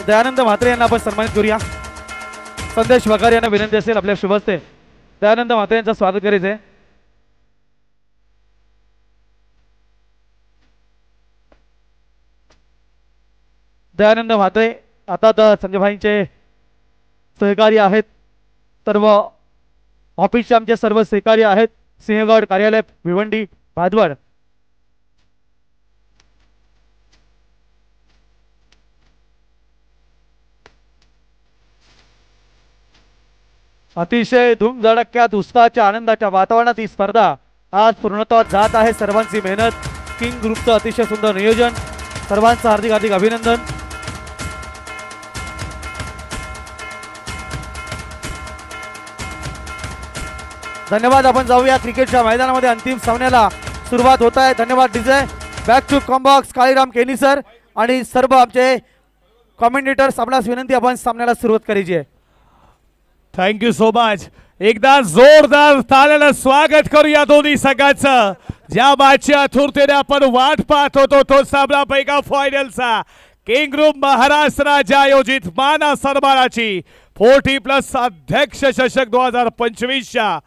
दयानंद म्हात्रे यांना आपण सन्मानित करूया। संदेश वकार यांना विनंती असेल आपल्या शुभ हस्ते दयानंद म्हात्रे यांचं स्वागत करायचं आहे। दयानंद म्हात्रे आता तर संजय भाईंचे सहकारी आहेत, सर्व ऑफिसचे आमचे सर्व सहकारी आहेत, सिंहगड कार्यालय भिवंडी भादवड। अतिशय धूमधडक्यात उत्साहाच्या आनंदाच्या वातावरणात ही स्पर्धा आज पूर्णत्वास जात आहे। सर्वांची मेहनत, किंग ग्रुपचं अतिशय सुंदर नियोजन, सर्वांचं हार्दिक हार्दिक अभिनंदन। धन्यवाद। आपण जाऊया क्रिकेटच्या मैदानामध्ये, अंतिम सामन्याला सुरुवात होत आहे। धन्यवाद डीजे। बॅक टू कॉम्बॉक्स काळीराम केनी सर आणि सर्व आमचे कॉमेंटेटर्स, आपल्यास विनंती आपण सामन्याला सुरुवात करायची आहे। Thank you so much. एकदा जोरदार ताल्यानं स्वागत करूया दोन्ही संघाचं। ज्या मॅचच्या आतुरतेने आपण वाट पाहत होतो तो सामना मेगा फायनलचा, किंग ग्रुप महाराष्ट्र राज्य आयोजित माना सन्मानाची 40+ अध्यक्ष चषक 2025च्या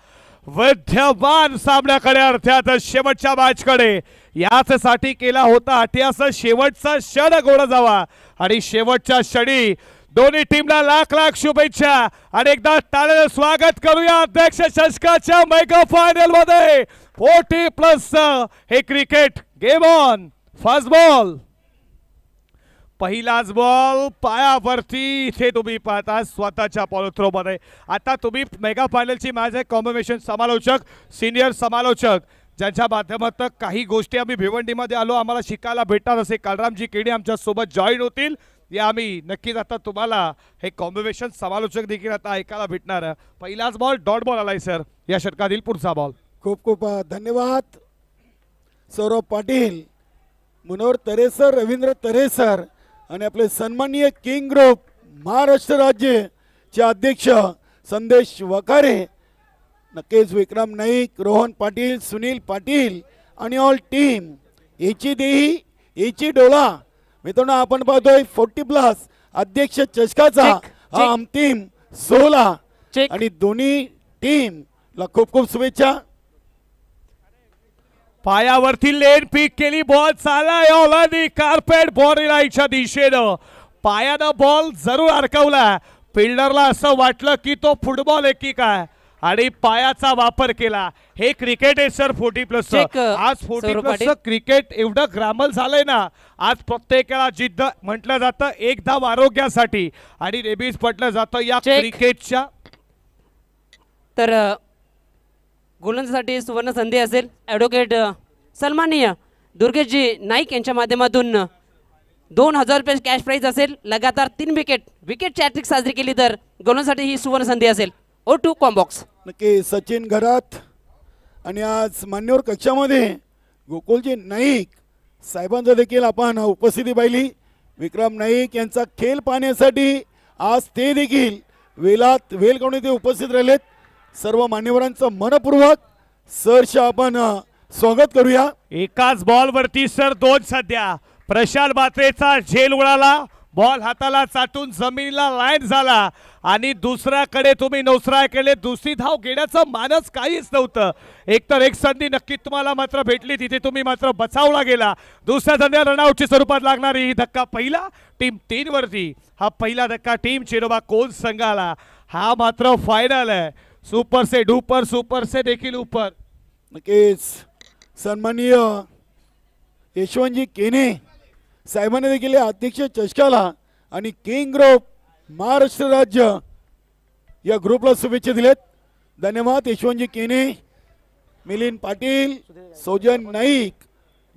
विद्यमान सामन्याकडे, अर्थात शेवटच्या मॅचकडे, याचसाठी केला होता अट्यास शेवटचा क्षण गोड जावा आणि शेवटच्या क्षणी दोन्ही टीमला लाख लाख शुभेच्छा आणि एकदा टाळ्यानं स्वागत करूया अध्यक्ष चषकाच्या मेगा फायनल मध्ये। 40+ हे cricket game on. First ball, पहिलाच बॉल पायावरती, इथे तुम्ही पाहता स्वतःच्या पॉलो थ्रो मध्ये। आता तुम्ही मेगा फायनलची मॅच आहे, कॉम्बिनेशन समालोचक, सिनियर समालोचक, ज्यांच्या माध्यमातून काही गोष्टी आम्ही भिवंडीमध्ये आलो आम्हाला शिकायला भेटणार, असे कालरामजी केडी आमच्या सोबत जॉईन होतील। या आम्ही नक्कीच आता तुम्हाला हे कॉम्बिनेशन समालोचक देखील आता ऐकायला भेटणार। पहिलाच बॉल डॉट बॉल आलाय सर, या षटकातील पुढचा बॉल। खूप खूप धन्यवाद सौरभ पाटील, मनोहर तरेसर, रवींद्र तरेसर आणि आपले सन्माननीय किंग ग्रुप महाराष्ट्र राज्यचे अध्यक्ष संदेश वकारे, नक्कीच विक्रम नाईक, रोहन पाटील, सुनील पाटील आणि ऑल टीम। एची देही एची डोला। मित्रांनो, आपण पाहतोय 40+ अध्यक्ष चषकाचा हा अंतिम 16 आणि दोन्ही टीमला खूप खूप शुभेच्छा। पायावरती लेन पीक केली, बॉल चाललाय ऑलरेडी कार्पेट बॉर्डरलाईनच्या दिशेनं, पायानं बॉल जरूर अडकवला। फिल्डरला असं वाटलं की तो फुटबॉल आहे की काय, आणि पायाचा वापर केला। हे क्रिकेट आहे सर 40+। आज 40+ क्रिकेट एवढं ग्रामल झालंय ना, आज प्रत्येकाला जिद्द म्हटलं जातं, एकदम आरोग्यासाठी आणि रेबीज म्हटलं जातं या क्रिकेटच्या। तर गोलंदाजीसाठी सुवर्ण संधी असेल। ॲडव्होकेट सन्माननीय दुर्गेशजी नाईक यांच्या माध्यमातून 2000 रुपये कॅश प्राइज असेल। लगातार 3 विकेट हॅट्रिक साजरी केली तर गोलंदाजीसाठी ही सुवर्ण संधी असेल। O2 कॉम्बॉक्स नक्की सचिन घरात आणि आज मान्यवर कक्षामध्ये गोकुलजी नाईक साहेबांचा देखील आपण उपस्थिती पाहिली। विक्रम नाईक यांचा खेळ पाहण्यासाठी आज ते देखील वेलात वेल करून ते उपस्थित राहिलेत। सर्व मान्यवरांचं मनपूर्वक सरशी आपण स्वागत करूया। एकाच बॉलवरती सर 2 सध्या। प्रशांत म्हात्रेचा झेल उडाला, बॉल हाताला चाटून जमिनीला लाईन झाला आणि दुसऱ्याकडे तुम्ही नोसराय केले, दुसरी धाव घेण्याचं मानस काहीच नव्हतं। एकतर एक संधी नक्की तुम्हाला मात्र भेटली, तिथे तुम्ही मात्र बचावला गेला। दुसऱ्या संधी रनआउटच्या स्वरूपात लागणारी ही धक्का पहिला टीम 3 वरती, हा पहिला धक्का टीम चिरोबा कोल संघाला। हा मात्र फायनल आहे, सुपर से डुपर, सुपर से देखील ऊपर। नक्कीच सन्माननीय यशवंतजी केने साहेबांनी देखील अध्यक्ष चषकाला आणि किंग ग्रुप महाराष्ट्र राज्य या ग्रुपला शुभेच्छा दिलेत। धन्यवाद यशवंतजी केने, मिलिंद पाटील, सोजन नाईक,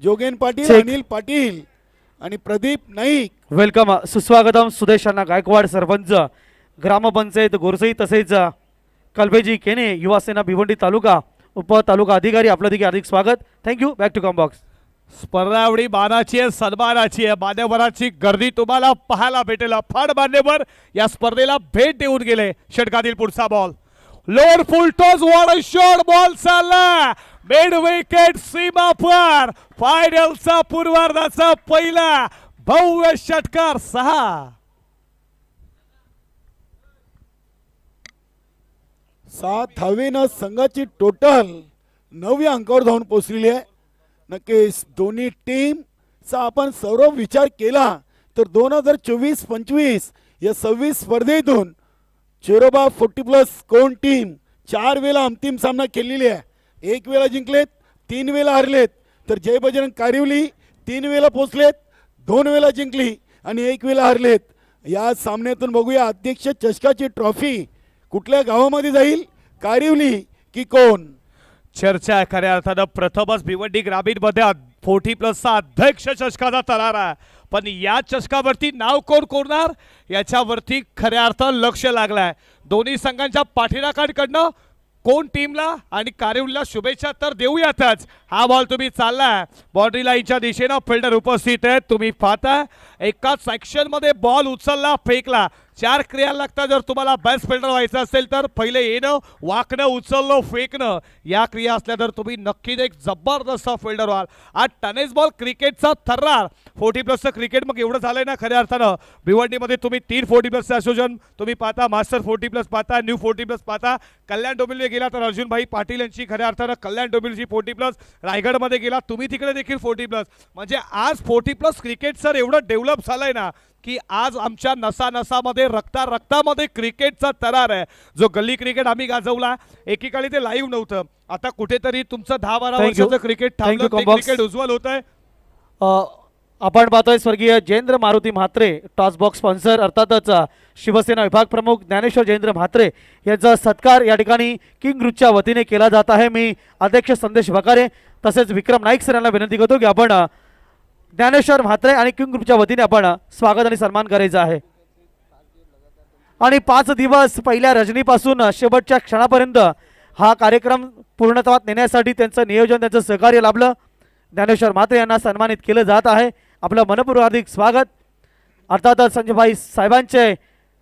जोगेन पाटील, अनिल पाटील आणि प्रदीप नाईक। वेलकम, सुस्वागतम सुदेशांना गायकवाड, सरपंच ग्रामपंचायत गोरसई, तसेच कल्पेजी केने, युवा सेना भिवंडी तालुका उप तालुका अधिकारी, आपलं देखील हार्दिक स्वागत। थँक्यू। Back to combox. स्पर्धा एवढी मानाची आहे, सन्मानाची आहे, मान्यवरांची गर्दी तुम्हाला पाहायला भेटेल। फार मान्यवर या स्पर्धेला भेट देऊन गेले। षटकातील पुढचा ball, lower full toss, what a shot, ball चालला मिड विकेट सीमा पार। फायनलचा पूर्वार्धाचा पहिला भव्य षटकार 6 7 धावेनं संघाची टोटल 9व्या अंकावर धावून पोहोचलेली आहे. नक्कीच दोन्ही टीमचा आपण सर्व विचार केला तर 2024-25 या 26 स्पर्धेतून चेरोबा 40+ कोण टीम 4 वेळा अंतिम सामना खेळलेली आहे. 1 वेळा जिंकलेत, 3 वेळा हरलेत. तर जय बजरंग कारिवली 3 वेळा पोचलेत, 2 वेळा जिंकली आणि 1 वेळा हरलेत. या सामन्यातून बघूया अध्यक्ष चषकाची ट्रॉफी कुठल्या गावामध्ये जाईल, कारिवली की कोण. चर्चा खऱ्या अर्थानं प्रथमच भिवंडी ग्रामीण मध्ये 40+चा अध्यक्ष चषकाचा तरार आहे. पण या चषकावरती नाव कोण कोरणार याच्यावरती खऱ्या अर्थानं लक्ष लागलाय. दोन्ही संघांच्या पाठीराखांकडनं कोण टीमला आणि कारिवलीला शुभेच्छा तर देऊयातच. हा बॉल तुम्ही चाललाय बाउंड्री लाईनच्या दिशेनं, फिल्डर उपस्थित आहेत. तुम्ही पाहता एकाच सेक्शन मध्ये बॉल उचलला, फेकला. 4 क्रिया लागतात जर तुम्हाला बेस्ट फिल्डर व्हायचं असेल तर. पहिले येणं, वाकणं, उचलणं, फेकणं या क्रिया असल्या तर तुम्ही नक्कीच एक जबरदस्त फिल्डर व्हाल. आज टेनिस बॉल क्रिकेटचा थर्रार 40+चं क्रिकेट मग एवढं झालंय ना खऱ्या अर्थानं. भिवंडीमध्ये तुम्ही 3 40+चं असोसिएशन तुम्ही पाहता, मास्टर 40+ पाहता, न्यू 40+ पाहता. कल्याण डोंबिवली गेला तर अर्जुनभाई पाटील यांची खऱ्या अर्थानं कल्याण डोंबिवलीची 40+. रायगडमध्ये गेला तुम्ही तिकडे देखील 40+. म्हणजे आज 40+ क्रिकेट सर एवढं डेव्हलप झालंय ना की आज आमच्या नसामध्ये रक्तामध्ये क्रिकेटचा तरार आहे. जो गल्ली क्रिकेट आम्ही गाजवला एकेकाळी ते लाईव्ह नव्हतं, आता कुठेतरी तुमचं 10-12 वर्षाचं क्रिकेट थांबलं, ते क्रिकेट उज्ज्वल होत आहे. आपण पाहतोय स्वर्गीय Jayendra Maruti Mhatre toss box sponsor अर्थातच शिवसेना विभाग प्रमुख ज्ञानेश्वर जयेंद्र म्हात्रे यांचा सत्कार या ठिकाणी किंग ग्रुपच्या वतीने केला जात आहे. मी अध्यक्ष संदेश भकारे तसेच विक्रम नाईक सर यांना विनंती करतो की आपण ज्ञानेश्वर म्हात्रे आणि किंग ग्रुपच्या वतीने आपण स्वागत आणि सन्मान करायचा आहे. आणि 5 दिवस पहिल्या रजनीपासून शेवटच्या क्षणापर्यंत हा कार्यक्रम पूर्णत्वात नेण्यासाठी त्यांचं नियोजन, त्यांचं सहकार्य लाभलं. ज्ञानेश्वर म्हात्रे यांना सन्मानित केलं जात आहे. आपलं मनपूर्वक हार्दिक स्वागत. अर्थातच संजयभाई साहेबांचे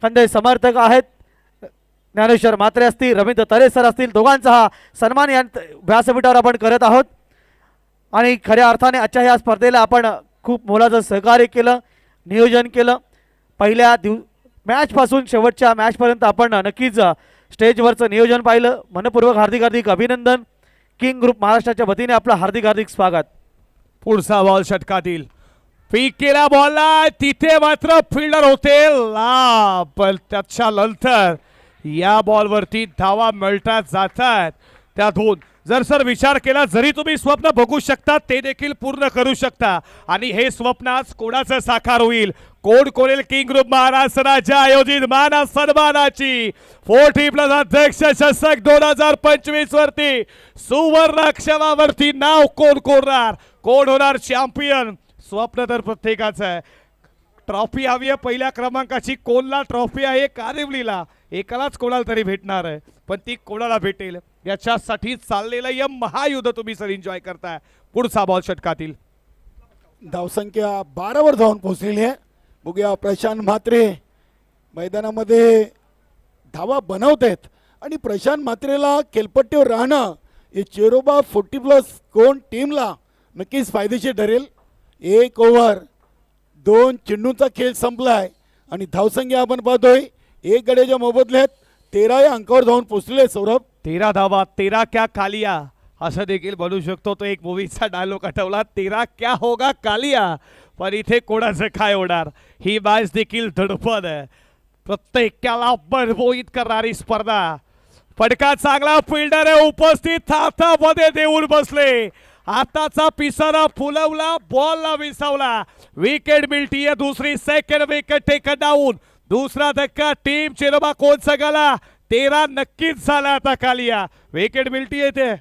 खंदे समर्थक आहेत. ज्ञानेश्वर म्हात्रे असतील, रवींद्र तरे सर असतील, दोघांचा हा सन्मान या व्यासपीठावर आपण करत आहोत. आणि खऱ्या अर्थाने आजच्या या स्पर्धेला आपण खूप मोलाचं सहकार्य केलं, नियोजन केलं. पहिल्या मॅचपासून शेवटच्या मॅचपर्यंत आपण नक्कीच स्टेजवरचं नियोजन पाहिलं. मनपूर्वक हार्दिक अभिनंदन. किंग ग्रुप महाराष्ट्राच्या वतीने आपलं हार्दिक स्वागत. पुढचा बॉल षटकातील पीक केला बॉलला, तिथे मात्र फिल्डर होते लांब, पण त्याच्या नंतर या बॉलवरती धावा मिळतात जातात त्या दोन. जर सर विचार केला, जरी तुम्ही स्वप्न बघू शकता ते देखील पूर्ण करू शकता. आणि हे स्वप्न आज कोणाचं साकार होईल, कोण कोरेल किंग ग्रुप महाराष्ट्र राज्य आयोजित मान सन्मानाची 40+ अध्यक्ष चषक 2025 वरती सुवर्ण अक्षरावरती नाव कोण कोरणार, कोण होणार चॅम्पियन. स्वप्न तर प्रत्येकाचं आहे. ट्रॉफी हवी आहे पहिल्या क्रमांकाची. कोणला ट्रॉफी आहे, कारिवलीला एकालाच कोणाला तरी भेटणार आहे, पण ती कोणाला भेटेल याच्यासाठी चाललेलं या महायुद्ध तुम्ही सर एन्जॉय करताय. पुढचा बॉल षटकातील धावसंख्या 12 वर धावून पोहोचलेली आहे. बघूया प्रशांत म्हात्रे मैदानामध्ये धावा बनवत आहेत आणि प्रशांत म्हात्रेला खेळपट्टीवर राहणं हे चेरोबा 40+ कोण टीमला नक्कीच फायदेशीर ठरेल. 1 ओव्हर 2 चेंडूंचा खेळ संपलाय आणि धावसंख्या आपण पाहतोय 1 गड्याच्या मोबदल्यात 13 या अंकावर धावून पोहोचले. सौरभ 13 धावा 13 क्या कालिया असं देखील बनू शकतो. तो एक मूवीचा डायलॉग आठवला, 13 क्या होगा कालिया. पण इथे कोणाचं काय होणार ही मॅच देखील धडपण आहे. प्रत्येकाला बळबोईत करणारी स्पर्धा. फटका चांगला, फिल्डर आहे उपस्थित, हातामध्ये देऊन बसले. आताचा पिसारा फुलवला, बॉलला विसावला. विकेट मिळतीये दुसरी. Second wicket taken down. दुसरा धक्का टीम चेरोबा कोण सगळा 13 नक्कीच झाला. आता कालिया विकेट मिळतीये ते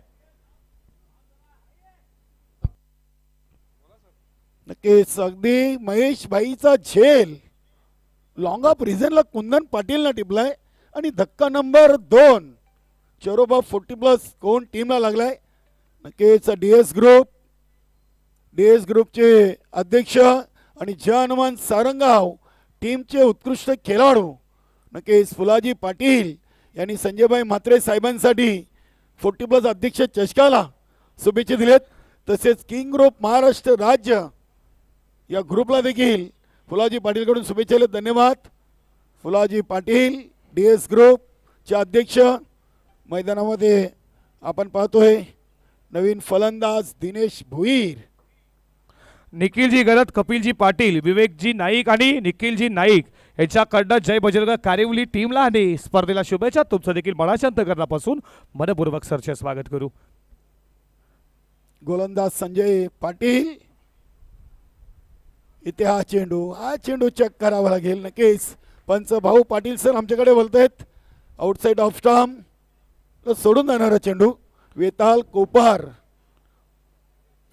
नक्कीच. अगदी महेश भाईचा झेल लॉंग ऑफ रिझनला कुंदन पाटीलला टिपलाय आणि धक्का नंबर 2 चेरोबा 40+ कोण टीमला लागलाय. नक्कीच डीएस ग्रुपचे अध्यक्ष आणि जय हनुमान सारंगाव टीमचे उत्कृष्ट खेळाडू नक्कीच फुलाजी पाटील यांनी संजयभाई म्हात्रे साहेबांसाठी 40+ अध्यक्ष चषकाला शुभेच्छा दिलेत. तसेच किंग ग्रुप महाराष्ट्र राज्य या ग्रुपला देखील फुलाजी पाटीलकडून शुभेच्छा दिलेत. धन्यवाद फुलाजी पाटील, डीएस ग्रुपचे अध्यक्ष मैदानामध्ये आपण पाहतोय नवीन फलंदाज दिनेश भोईर. निखिलजी गरत, कपिलजी पाटील, विवेकजी नाईक आणि निखिलजी नाईक यांच्याकडनं जय बजरंग कारिवली टीमला आणि स्पर्धेला शुभेच्छा. तुमचं देखील मनाच्या अंतःकरणापासून मनपूर्वक सरचे स्वागत करू. गोलंदाज संजय पाटील. इथे हा चेंडू चेक करावा लागेल नक्कीच. पंच भाऊ पाटील सर आमच्याकडे बोलतायत. आउटसाइड ऑफ स्टंप सोडून जाणारा चेंडू. वेताल कोपार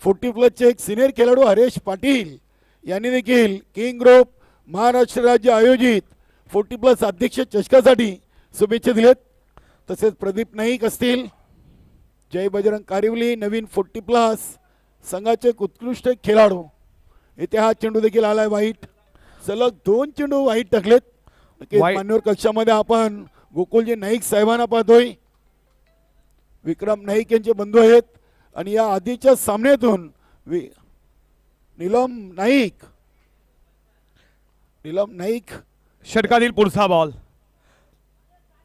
40+ एक सिनियर खेळाडू हरेश पाटील यांनी देखील किंग ग्रुप महाराष्ट्र राज्य आयोजित 40+ अध्यक्ष चषकासाठी शुभेच्छा दिल्यात. तसेच प्रदीप नाईक असतील. जय बजरंग कारिवली नवीन 40+ संघाचे उत्कृष्ट खेळाडू. इथे हा चेंडू देखील आलाय वाईट. सलग 2 चेंडू वाईट टाकलेत. मान्यवर कक्षामध्ये आपण गोकुलजी नाईक साहेबांना पाहतोय. विक्रम नाईक यांचे बंधू आहेत आणि या आधीच्या सामन्यातून नीलम नाईक षटकातील पुढचा बॉल.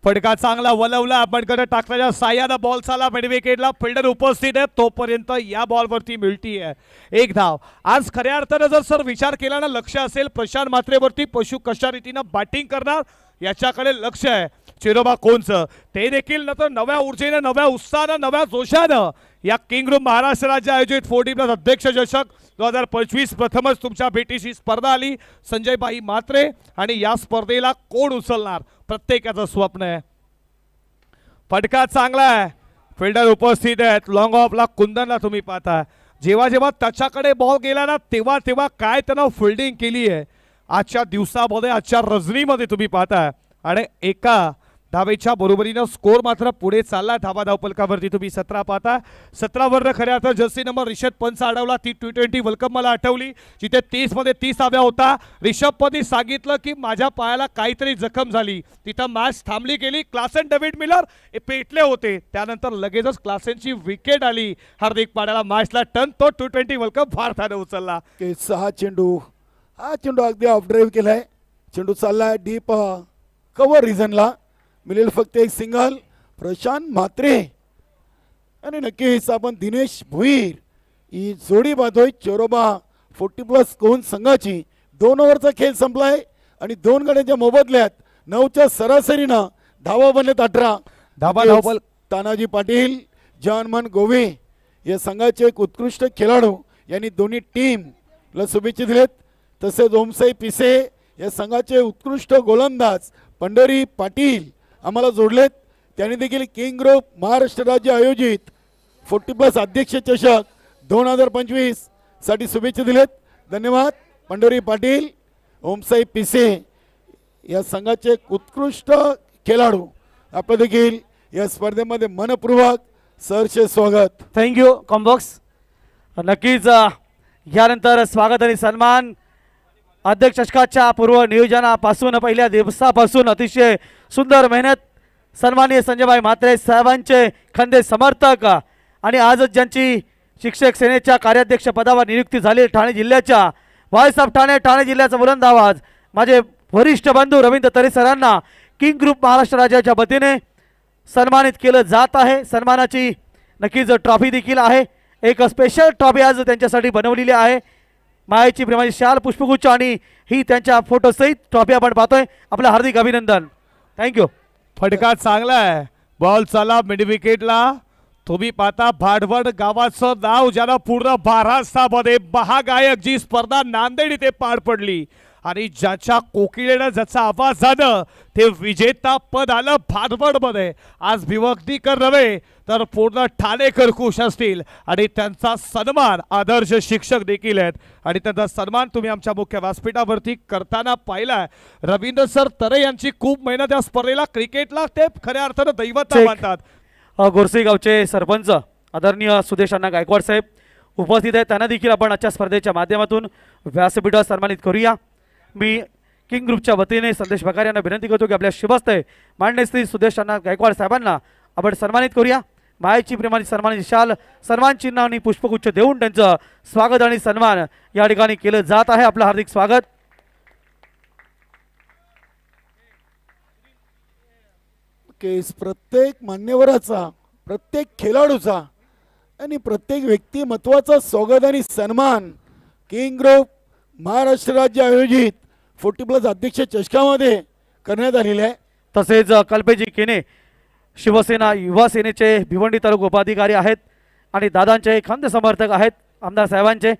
फटका चांगला वलवला आपण टाकल्याच्या साह्यानं बॉल चाला मिड विकेटला. फिल्डर उपस्थित आहे तोपर्यंत या बॉलवरती मिळती आहे 1 धाव. आज खऱ्या अर्थानं जर सर विचार केला ना लक्ष असेल प्रशांत म्हात्रेवरती. पशु कशा रीतीनं बॅटिंग करणार याच्याकडे लक्ष आहे चिरोबा कोणचं. ते देखील नव्या ऊर्जेनं नव्या उत्साहानं नव्या जोशानं या किंग ग्रुप महाराष्ट्र राज्य आयोजित 40+ अध्यक्ष चषक 2025 प्रथमच तुमच्या भेटीची स्पर्धा आली. संजयबाई म्हात्रे आणि या स्पर्धेला कोण उचलणार प्रत्येकाचं स्वप्न आहे. फटका चांगला आहे. फिल्डर उपस्थित आहेत. लॉंग ऑफला कुंदनला तुम्ही पाहता. जेव्हा जेव्हा त्याच्याकडे बॉल गेला ना तेव्हा तेव्हा काय त्यानं फिल्डिंग केली आहे आजच्या दिवसामध्ये आजच्या रजनीमध्ये तुम्ही पाहता. आणि एका धावेच्या बरोबरीनं स्कोर मात्र पुढे चालला. धावा धावपलकावरती तुम्ही 17 पाहता. 17 वरनं खऱ्या अर्थ जर्सी नंबर रिषभ पंच अडवला. ती T20 वर्ल्ड कप मला आठवली जिथे 30 मध्ये 30 धाव्या होता. रिषभ पंतनी सांगितलं की माझ्या पायाला काहीतरी जखम झाली. तिथं मॅच थांबली गेली. क्लासन डेव्हिड मिलर पेटले होते. त्यानंतर लगेचच क्लासेनची विकेट आली. हार्दिक पांड्याला मॅचला टर्न. तो T20 वर्ल्ड कप भारताने उचलला. हा चेंडू अगदी ऑफ ड्राईव्ह केलाय. चेंडू चाललाय डीप कव्हर रिजनला. मिळेल फक्त एक सिंगल. प्रशांत म्हात्रे आणि नक्कीच आपण दिनेश भोईर ही जोडी पाहतोय. चोरोबा 40+ कोण संघाची 2 ओव्हरचा खेळ संपलाय आणि 2 गड्यांच्या मोबदल्यात 9च्या सरासरीनं धावा बनलेत 18 धावा धावपल. तानाजी पाटील जानमन गोवे या संघाचे एक उत्कृष्ट खेळाडू यांनी दोन्ही टीमला शुभेच्छा दिलेत. तसेच ओमसाई पिसे या संघाचे उत्कृष्ट गोलंदाज पंढरी पाटील आम्हाला जोडलेत. त्यांनी देखील किंग ग्रुप महाराष्ट्र राज्य आयोजित 40+ अध्यक्ष चषक 2025 साठी शुभेच्छा दिलेत. धन्यवाद पंढरी पाटील ओमसाई पिसे या संघाचे उत्कृष्ट खेळाडू. आपलं देखील या स्पर्धेमध्ये मनपूर्वक सरचे स्वागत. Thank you combox. नक्कीच यानंतर स्वागत आणि सन्मान अध्यक्ष चषकाच्या पूर्व नियोजनापासून पहिल्या दिवसापासून अतिशय सुंदर मेहनत सन्माननीय संजयभाई म्हात्रे साहेबांचे खंदे समर्थक आणि आजच ज्यांची शिक्षक सेनेच्या कार्याध्यक्ष पदावर नियुक्ती झाली ठाणे जिल्ह्याच्या व्हॉइस ऑफ ठाणे जिल्ह्याचा बुलंद आवाज माझे वरिष्ठ बंधू रवींद्र तरे सरांना किंग ग्रुप महाराष्ट्र राज्याच्या वतीने सन्मानित केलं जात आहे. सन्मानाची नक्कीच ट्रॉफी देखील आहे. एक स्पेशल ट्रॉफी आज त्यांच्यासाठी बनवलेली आहे. मायेची प्रेमाची शाल पुष्पगुच्छ आणि ही त्यांच्या फोटोसहित ट्रॉफी आपण पाहतोय. आपलं हार्दिक अभिनंदन. थँक्यू. फटका चांगला आहे. बॉल चला मिड विकेटला. तुम्ही पाहता भाडवड गावाचं नाव ज्याला पूर्ण महाराष्ट्रामध्ये महागायक जी स्पर्धा नांदेड इथे पार पडली आणि ज्याच्या कोकिळेनं ज्याचा आवाज झालं ते विजेता पद आलं भाडवडमध्ये. आज भिवंडीकर नव्हे तर पूर्ण ठाणेकर खुश असतील आणि त्यांचा सन्मान आदर्श शिक्षक देखील आहेत आणि त्यांचा सन्मान तुम्ही आमच्या मुख्य व्यासपीठावरती करताना पाहिलाय. रवींद्र सर तरे यांची खूप मेहनत या स्पर्धेला क्रिकेटला ते खऱ्या अर्थानं दैवता मानतात. गोरसी गावचे सरपंच आदरणीय सुदेश अण्णा गायकवाड साहेब उपस्थित आहेत. त्यांना देखील आपण आजच्या स्पर्धेच्या माध्यमातून व्यासपीठावर सन्मानित करूया. मी किंग ग्रुपच्या वतीने संदेश भकार यांना विनंती करतो की आपल्या शुभहस्ते माननीय श्री सुदेश अण्णा गायकवाड साहेबांना आपण सन्मानित करूया. मायेची प्रेमाची सन्मानाची शाल सन्मान चिन्ह आणि पुष्पगुच्छ देऊन त्यांचं स्वागत आणि सन्मान या ठिकाणी केलं जात आहे. आपलं हार्दिक स्वागत. नक्कीच प्रत्येक मान्यवराचा, प्रत्येक खेळाडूचा आणि प्रत्येक व्यक्तिमत्वाचा स्वागत आणि सन्मान किंग ग्रुप महाराष्ट्र राज्य आयोजित 40+ अध्यक्ष चषकामध्ये करण्यात आलेले आहे. तसेच कल्पेजी केने शिवसेना युवा सेनेचे भिवंडी तालुका उपाधिकारी आहेत आणि दादांचे खंत समर्थक आहेत. आमदार साहेबांचे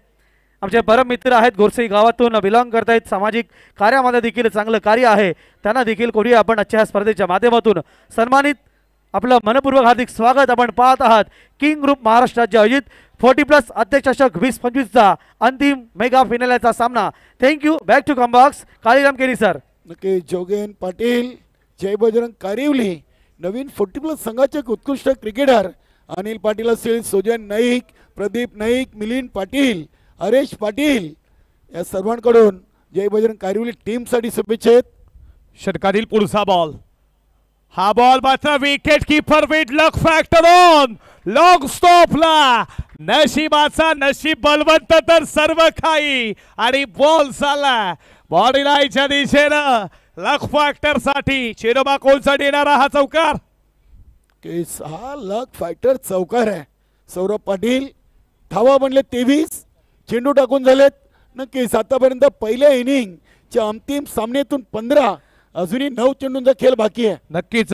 आमचे परम मित्र आहेत. गोरसी गावातून बिलॉंग करत आहेत. सामाजिक कार्यामध्ये देखील चांगलं कार्य आहे. त्यांना देखील कोणी आपण आजच्या स्पर्धेच्या माध्यमातून सन्मानित. आपलं मनपूर्वक हार्दिक स्वागत. आपण पाहत आहात किंग ग्रुप महाराष्ट्र राज्य आयोजित 40+ अध्यक्ष चषक 2025चा अंतिम मेगा फिनालेचा सामना. थँक्यू. बॅक टू कॉम्बॉक्स काळीराम केनी सर. नक्की जोगेन पाटील, जय बजरंग कारिवली, नवीन 40+ संघाचे उत्कृष्ट क्रिकेटर अनिल पाटील असेल, सुजन नाईक, प्रदीप नाईक, मिलिंद पाटील, हरेश पाटील या सर्वांकडून जय बजरंग कारिवली टीमसाठी शुभेच्छा आहेत. षटकातील पुढचा बॉल. हा बॉल मात्र wicket keeper with luck factor on long स्टॉपला. नशिबाचा नशीब बलवंत तर सर्व काही आणि बॉल झाला बॉडी लाईनच्या दिशेनं. लक फॅक्टर साठी चिरोबा कोलसाठी येणारा हा चौकार. केस हा लक फायटर चौकार आहे. सौरभ पाटील धावा बनले 23, चेंडू टाकून झालेत. नक्कीच आतापर्यंत पहिल्या इनिंगच्या अंतिम सामन्यातून 15, अजूनही 9 चेंडूंचा खेळ बाकी आहे. नक्कीच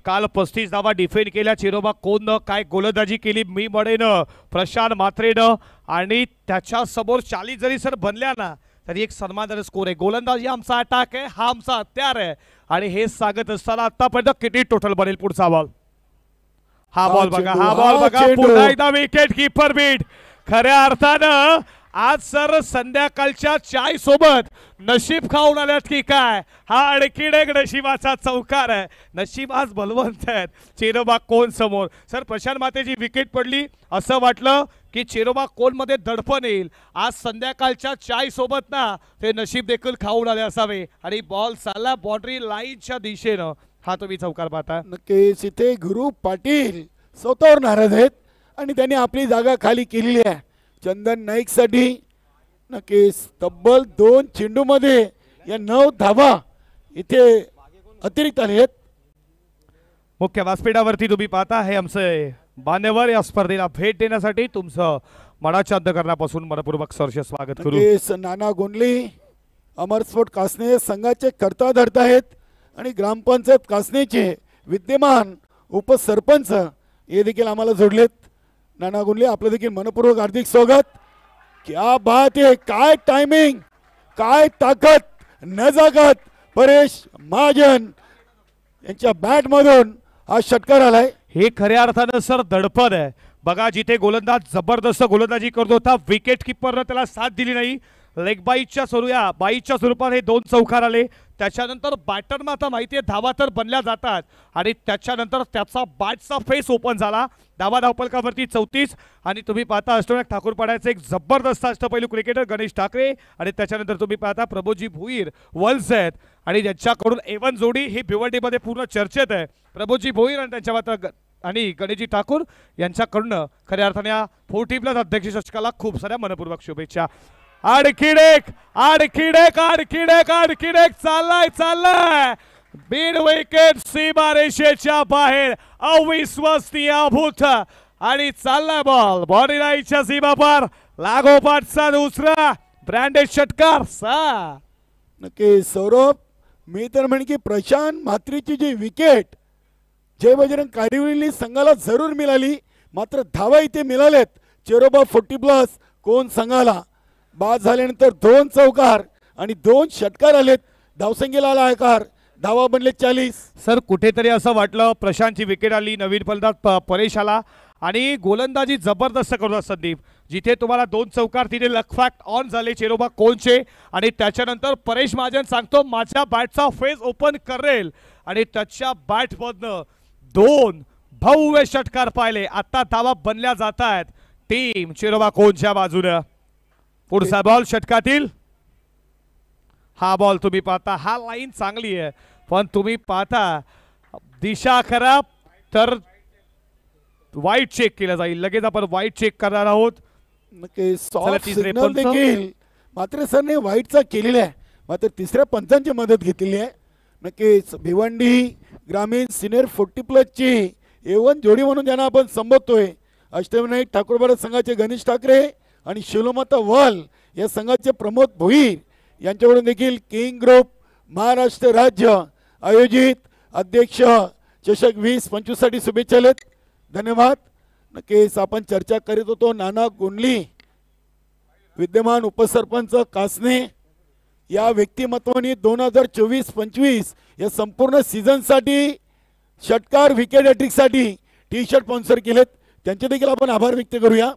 काल 35 धावा डिफेंड केल्या चिरोबा कोणनं. काय गोलंदाजी केली मी म्हणेन प्रशांत मात्रेनं आणि त्याच्या समोर 40 जरी सर बनल्या ना तरी एक सन्मानदायक स्कोर आहे. गोलंदाजी आमचा अटॅक आहे, हा आमचा हत्यार आहे आणि हे सांगत असताना आतापर्यंत किती टोटल बनेल पुढचा बॉल. हा बॉल बघा, हा बॉल बघा, पुन्हा एकदा विकेट किपर बीट. खऱ्या अर्थानं आज सर संध्याकाळच्या चाय सोबत नशीब खाऊन आल्यात की काय. हा आणखीन एक नशिबाचा चौकार आहे. नशीब आज बलवंत आहेत चिरोबा कोण समोर. सर प्रशांत मातेची विकेट पडली असं वाटलं की चिरोबा कोण मध्ये दडपण येईल. आज संध्याकाळच्या चाय सोबत ना ते नशीब देखील खाऊन आले असावे आणि बॉल चालला बाउंड्री लाईनच्या दिशेनं. हा तुम्ही चौकार पाहता. नक्कीच इथे गुरु पाटील स्वतःवर नाराज आहेत आणि त्यांनी आपली जागा खाली केलेली आहे. चंदन नाईक साठी नक्कीच तब्बल 2 चेंडूमध्ये या 9 धावा इथे अतिरिक्त आले आहेत. मुख्य व्यासपीठावरती तुम्ही पाहता हे आमचे मान्यवर या स्पर्धेला भेट देण्यासाठी तुमचं मनाच्या अंतःकरणापासून मनपूर्वक सहर्ष स्वागत करू. नक्कीच नाना गोंडली अमरस्फोट कासने संघाचे कर्ता धरत आहेत आणि ग्रामपंचायत कासनेचे विद्यमान उपसरपंच हे देखील आम्हाला जोडलेत. नाना गुंडले आपलं देखील मनपूर्वक हार्दिक स्वागत. क्या बात आहे, काय टायमिंग, काय ताकद, नजाकत. परेश महाजन यांच्या बॅट मधून हा षटकार आलाय. हे खऱ्या अर्थानं सर दडपण आहे. बघा जिथे गोलंदाज जबरदस्त गोलंदाजी करतो होता विकेट किपरनं त्याला साथ दिली नाही. लेग बाईच्या स्वरूपात हे 2 चौकार आले. त्याच्यानंतर बॅटरना आता माहिती आहे धावा तर बनल्या जातात आणि त्याच्यानंतर त्याचा बॅटचा फेस ओपन झाला. धावपलकावरती 34 आणि तुम्ही पाहता अष्टनाथ ठाकूर पाड्याचे एक जबरदस्त अष्टपैलू क्रिकेटर गणेश ठाकरे आणि त्याच्यानंतर तुम्ही पाहता प्रभोजी भोईर वल्स आहेत आणि ज्यांच्याकडून एवन जोडी ही भिवंडीमध्ये पूर्ण चर्चेत आहे. प्रभोजी भोईर आणि त्यांच्या मात्र आणि गणेशजी ठाकूर यांच्याकडून खऱ्या अर्थाने या 40+ अध्यक्ष चषकाला खूप साऱ्या मनपूर्वक शुभेच्छा. आणखीन एक चाललाय बीड विकेट सीमारेषेच्या बाहेर. अविश्वसनीय भूत आणि चाललाय बॉल बॉडी लाईनच्या सीमापार. लागोपाठचा दुसरा ब्रँडेड षटकार. नक्की सौरभ, मी तर म्हणे की प्रशांत म्हात्रेची जी विकेट जय बजरंग कारिवली संघाला जरूर मिळाली, मात्र धावा इथे मिळालेत चिरोबा 40+ कोण संघाला. बाद झाल्यानंतर 2 चौकार आणि 2 षटकार आलेत. धावसंख्येला आला आकार, धावा बनले 40. सर कुठेतरी असं वाटलं प्रशांतची विकेट आली, नवीन फलंदाज परेश आला आणि गोलंदाजी जबरदस्त करतात संदीप. जिथे तुम्हाला 2 चौकार तिथे लकफॅक्ट ऑन झाले चिरोबा कोणचे आणि त्याच्यानंतर परेश महाजन सांगतो माझ्या बॅटचा फेस ओपन करेल आणि त्याच्या बॅटमधनं 2 भव्य षटकार पाहिले. आता धावा बनल्या जात आहेत टीम चिरोबा कोणच्या बाजूने. पुढचा बॉल षटकातील. हा बॉल तुम्ही पाहता, हा लाईन चांगली आहे पण तुम्ही पाहता दिशा खराब तर वाईट चेक केला जाईल. लगेच आपण वाईट चेक करणार आहोत. नक्की सॉफ्ट सिग्नल देखील मात्र सरने वाईटचा केलेला आहे, मात्र तिसऱ्या पंचांची मदत घेतलेली आहे. नक्कीच भिवंडी ग्रामीण सिनियर 40+ A1 जोडी म्हणून ज्यांना आपण संबोधतोय अष्टविनायक ठाकूरवाडा संघाचे गणेश ठाकरे आणि शिवमाता वल या संघाचे प्रमोद भोईर यांच्याकडून देखील किंग ग्रुप महाराष्ट्र राज्य आयोजित अध्यक्ष चषक 20-25 साठी शुभेच्छा आहेत. धन्यवाद. नक्कीच आपण चर्चा करीत होतो नाना गुंडली विद्यमान उपसरपंच कासने या व्यक्तिमत्वाने 2024-25 या संपूर्ण सीझनसाठी षटकार विकेट हॅट्रिकसाठी टी शर्ट स्पॉन्सर केलेत. त्यांचे देखील आपण आभार व्यक्त करूया.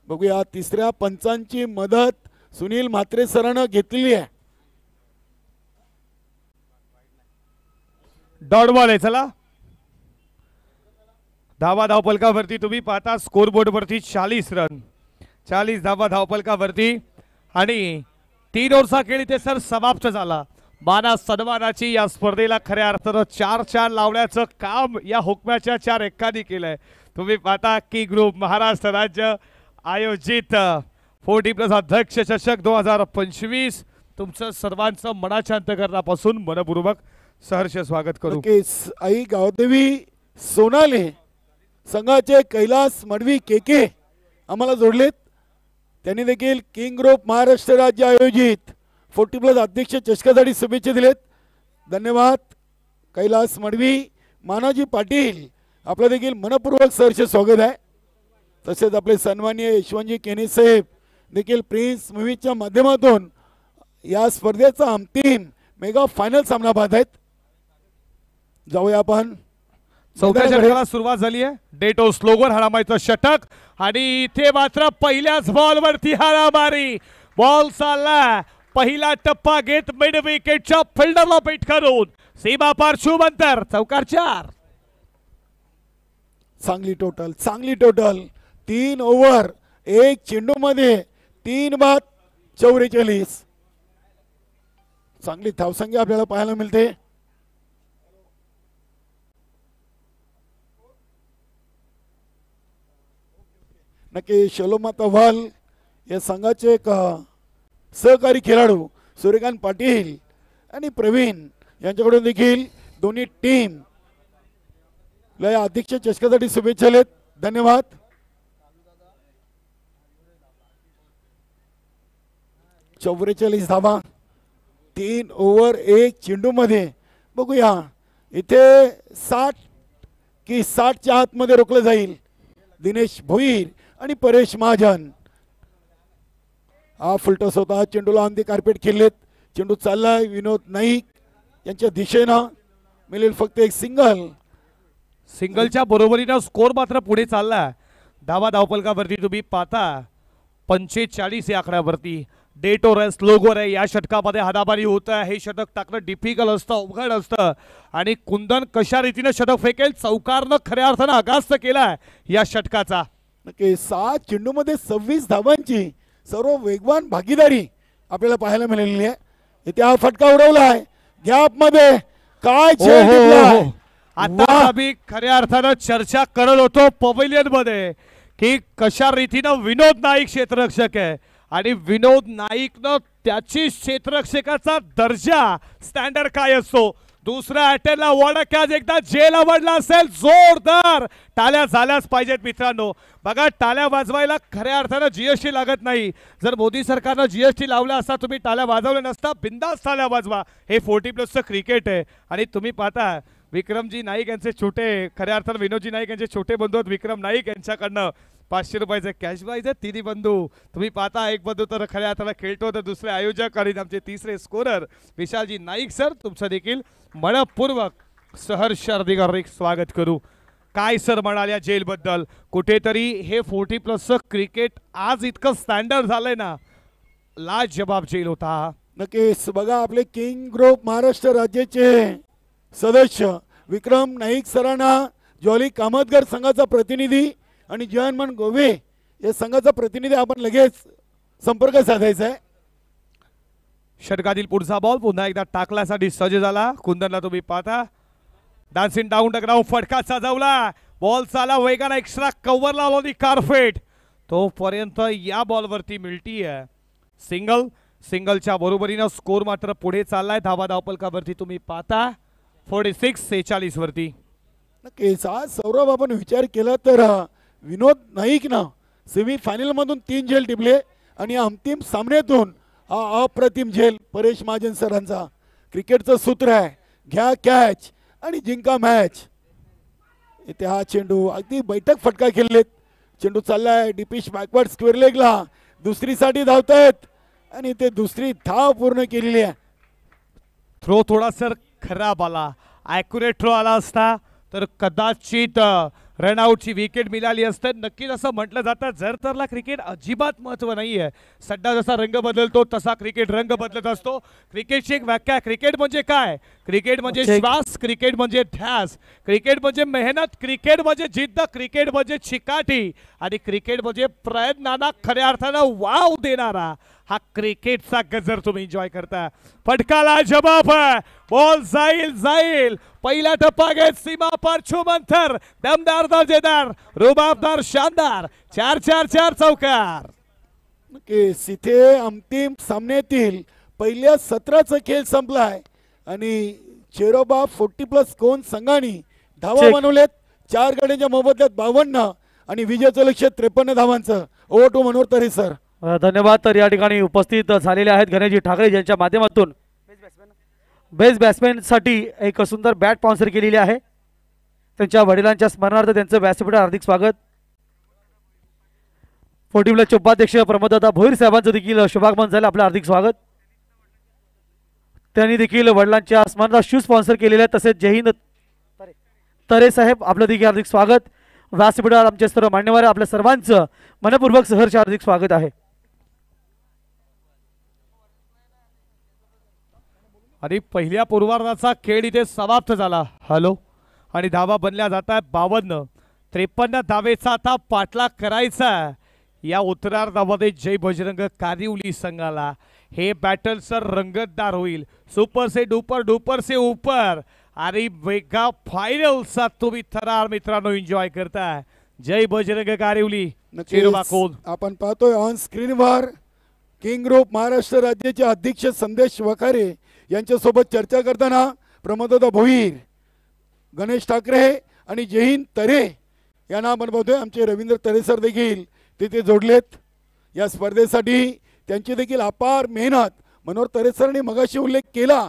बघूया तिसऱ्या पंचांची मदत सुनील म्हात्रे सरांना घेतलेली आहे. डॉट बॉल आहे. चला धावा धावपलकावरती तुम्ही पाहता स्कोर बोर्ड वरती 40 रन 40 धावा धावपलकावरती आणि 3 ओव्हरचा खेळ इथे सर समाप्त झाला. माना सन्मानाची या स्पर्धेला खऱ्या अर्थानं 4-4 लावण्याचं काम या हुकम्याच्या 4 एक्कांनी केलंय. तुम्ही पाहता की ग्रुप महाराष्ट्र राज्य आयोजित 40+ अध्यक्ष चषक 2025 तुमचं सर्वांचं मनाच्या अंतःकरणापासून मनपूर्वक सहर्ष स्वागत करू. नक्कीच आई गावदेवी सोनाले संघाचे कैलास मडवी केके आम्हाला जोडलेत. त्यांनी देखील किंग ग्रुप महाराष्ट्र राज्य आयोजित 40+ अध्यक्ष चषकासाठी शुभेच्छा दिलेत. धन्यवाद कैलास मडवी. मानाजी पाटील आपलं देखील मनपूर्वक सहर्ष स्वागत आहे. तसेच आपले सन्माननीय यशवंतजी केने साहेब देखील प्रिन्स मूवीच्या माध्यमातून या स्पर्धेचा अंतिम मेगा फायनल सामना पाहत आहेत. जाऊया आपण चौथ्या षटकाला सुरुवात झाली आहे. डेटो स्लोगन हाणामारीचं षटक आणि इथे मात्र पहिल्याच बॉलवरती हाणामारी. बॉल चालला पहिला टप्पा घेत मिड विकेटच्या फिल्डरला पेट करून सीमा पार शुभंतर चौकार 4. चांगली टोटल 3 ओव्हर 1 चेंडू मध्ये 3 बाद 44. चांगली धावसंख्या आपल्याला पाहायला मिळते. नक्की शलोमाता वाल या संघाचे एक सहकारी खेळाडू सूर्यकांत पाटील आणि प्रवीण यांच्याकडून देखील दोन्ही टीम या अध्यक्ष चषकासाठी शुभेच्छा आहेत. धन्यवाद. चौवेचाळीस धावा 3 ओव्हर 1 चेंडू मध्ये. बघूया इथे 60च्या आतमध्ये रोखलं जाईल. दिनेश भोईर आणि परेश महाजन हा फुलटॉस होता. चेंडूला ऑन दी कार्पेट खेळलेत. चेंडू चाललाय विनोद नाईक यांच्या दिशेनं मिळेल फक्त एक सिंगलच्या बरोबरीनं स्कोर मात्र पुढे चालला. धावा धावपलकावरती तुम्ही पाहता 45 या आकड्यावरती. डेट और स्लोगोर आहे. या षटकामध्ये हाणामारी होत आहे. हे षटक टाकणं डिफिकल्ट असतं, अवघड असतं आणि कुंदन कशा रीतीने षटक फेकेल चौकारनं खऱ्या अर्थानं आगास्त केलाय या षटकाचा. नक्की 7 चेंडूमध्ये 26 धावांची सर्व वेगवान भागीदारी आपल्याला पाहायला मिळालेली आहे. इथे हा फटका उडवलाय गॅप मध्ये. काय खेळ टिपलाय. आता आम्ही खऱ्या अर्थानं चर्चा करत होतो पवेलियन मध्ये की कशा रीतीनं विनोद नाईक क्षेत्ररक्षक आहे आणि विनोद नाईकनं त्याची क्षेत्ररक्षकाचा दर्जा स्टँडर्ड काय असतो. दुसऱ्या अटेम्प्टला वडक्यात एकदा जेल आवडला असेल. जोरदार टाळ्या झाल्याच पाहिजेत मित्रांनो. बघा टाळ्या वाजवायला खऱ्या अर्थानं जीएसटी लागत नाही. जर मोदी सरकारनं जीएसटी लावला असता तुम्ही टाळ्या वाजवल्या नसता. बिंदास टाळ्या वाजवा. हे 40+ क्रिकेट आहे आणि तुम्ही पाहता विक्रमजी नाईक यांचे छोटे खऱ्या अर्थानं विनोदजी नाईक यांचे छोटे बंधू आहेत विक्रम नाईक यांच्याकडनं 500 रुपयाचे कॅश प्राइज आहे. तिन्ही बंधू तुम्ही पाहता एक बंधू तर खऱ्या अर्थानं खेळतो तर दुसरे आयोजक आणि आमचे तिसरे स्कोरर विशालजी नाईक सर तुमचं देखील मनपूर्वक सहर्ष हार्दिक स्वागत करू. काय सर म्हणाल्या जेल बद्दल. कुठेतरी हे 40+ क्रिकेट आज इतकं स्टँडर्ड झालंय ना. लाजवाब जेल होता. नक्कीच बघा आपले किंग ग्रुप महाराष्ट्र राज्याचे सदस्य विक्रम नाईक सरांना ज्वाली कामतगर संघाचा प्रतिनिधी आणि जयनमन गोवे या संघाचा प्रतिनिधी आपण लगेच संपर्क साधायचा आहे. षटकातील पुढचा बॉल पुन्हा एकदा टाकल्यासाठी सज्ज झाला. कुंदनला तुम्ही पाहता डान्सिंग डाऊन द ग्राउंड फटका सजवला. बॉल चाला वेगाने एक्स्ट्रा कव्हर लावली कार्पेट. तोपर्यंत या बॉलवरती मिळतीये सिंगलच्या बरोबरीनं स्कोर मात्र पुढे चाललाय. धावा धावपलकावरती तुम्ही पाहता 46-46 वरती. नक्कीच आज सौरभ आपण विचार केला तर विनोद नाईकनं सेमीफायनलमधून 3 झेल टिपले आणि अंतिम सामन्यातून हा अप्रतिम झेल परेश महाजन सरांचा. क्रिकेटचं सूत्र आहे घ्या कॅच आणि जिंका मॅच. इथे हा चेंडू अगदी बैठक फटका खेळलेत. चेंडू चाललाय डिपिश बॅकवर्ड स्क्वेअर लेगला, दुसरीसाठी धावतायत आणि ते दुसरी धाव पूर्ण केलेली आहे. थ्रो थोडासा खराब आला, ॲक्युरेट थ्रो आला असता तर कदाचित रनआउटची विकेट मिळाली असते. नक्कीच असं म्हटलं जातं जर तरला क्रिकेट अजिबात महत्त्व नाही आहे. सध्या जसा रंग बदलतो तसा क्रिकेट रंग बदलत असतो. क्रिकेटची एक व्याख्या, क्रिकेट म्हणजे काय? क्रिकेट म्हणजे श्वास, क्रिकेट म्हणजे ध्यास, क्रिकेट म्हणजे मेहनत, क्रिकेट म्हणजे जिद्द, क्रिकेट म्हणजे चिकाटी आणि क्रिकेट म्हणजे प्रयत्नांना खऱ्या अर्थानं वाव देणारा हा क्रिकेटचा गजर तुम्ही एन्जॉय करता. फटकाला जवाब, बॉल जाईल. पहिला टप्पा घेत सीमा पर छुमंतर, दमदार दर्जेदार, रुबाबदार, शानदार 4-4-4 चौकार. नक्कीच इथे अंतिम सामन्यातील पहिल्या सत्राचा खेळ संपलाय आणि चेरोबा 40+ कोण संघाने धावा बनवलेत. 4 गड्यांच्या मोबदल्यात 52 आणि विजयाचं लक्ष्य 53 धावांचं. Over to Manohar Tare sir. धन्यवाद. तर या ठिकाणी उपस्थित झालेले आहेत गणेशजी ठाकरे यांच्या माध्यमातून बेस्ट बॅट्समॅन साठी एक सुंदर बॅट स्पॉन्सर केलेली आहे. त्यांच्या वडिलांच्या स्मरणार्थ त्यांचं व्यासपीठावर हार्दिक स्वागत. 40 उपाध्यक्ष प्रमोददादा भोईर साहेबांचं देखील शुभागमन झालं, आपलं हार्दिक स्वागत. त्यांनी देखील वडिलांच्या स्मरणार्थ शूज स्पॉन्सर केलेले आहेत. तसेच जयहिंद तरे साहेब, आपलं देखील हार्दिक स्वागत. व्यासपीठावर आमचे सर्व मान्यवर आपल्या सर्वांचं मनपूर्वक सहर्ष हार्दिक स्वागत आहे. आणि पहिल्या पूर्वार्धाचा खेळ इथे समाप्त झाला. हॅलो आणि धावा बनल्या जातात 52. 53 धावेचा आता पाठलाग करायचा. या उत्तरार्धामध्ये जय बजरंग कारिवली संघाला हे बॅटल सर रंगतदार होईल. सुपर से डुपर से ऊपर आणि मेगा फायनलचा तुम्ही थरार मित्रांनो एन्जॉय करताय. जय बजरंग कारिवली. आपण पाहतोय ऑन स्क्रीनवर किंग ग्रुप महाराष्ट्र राज्याचे अध्यक्ष संदेश वखारे यांच्यासोबत चर्चा करताना प्रमोददादा भोईर, गणेश ठाकरे आणि जयहिंद तरे यांना आपण पाहतोय. आमचे रवींद्र तरे सर देखील तिथे जोडलेत या स्पर्धेसाठी. त्यांची देखील अपार मेहनत. मनोहर तरे सरांनी मगाशी उल्लेख केला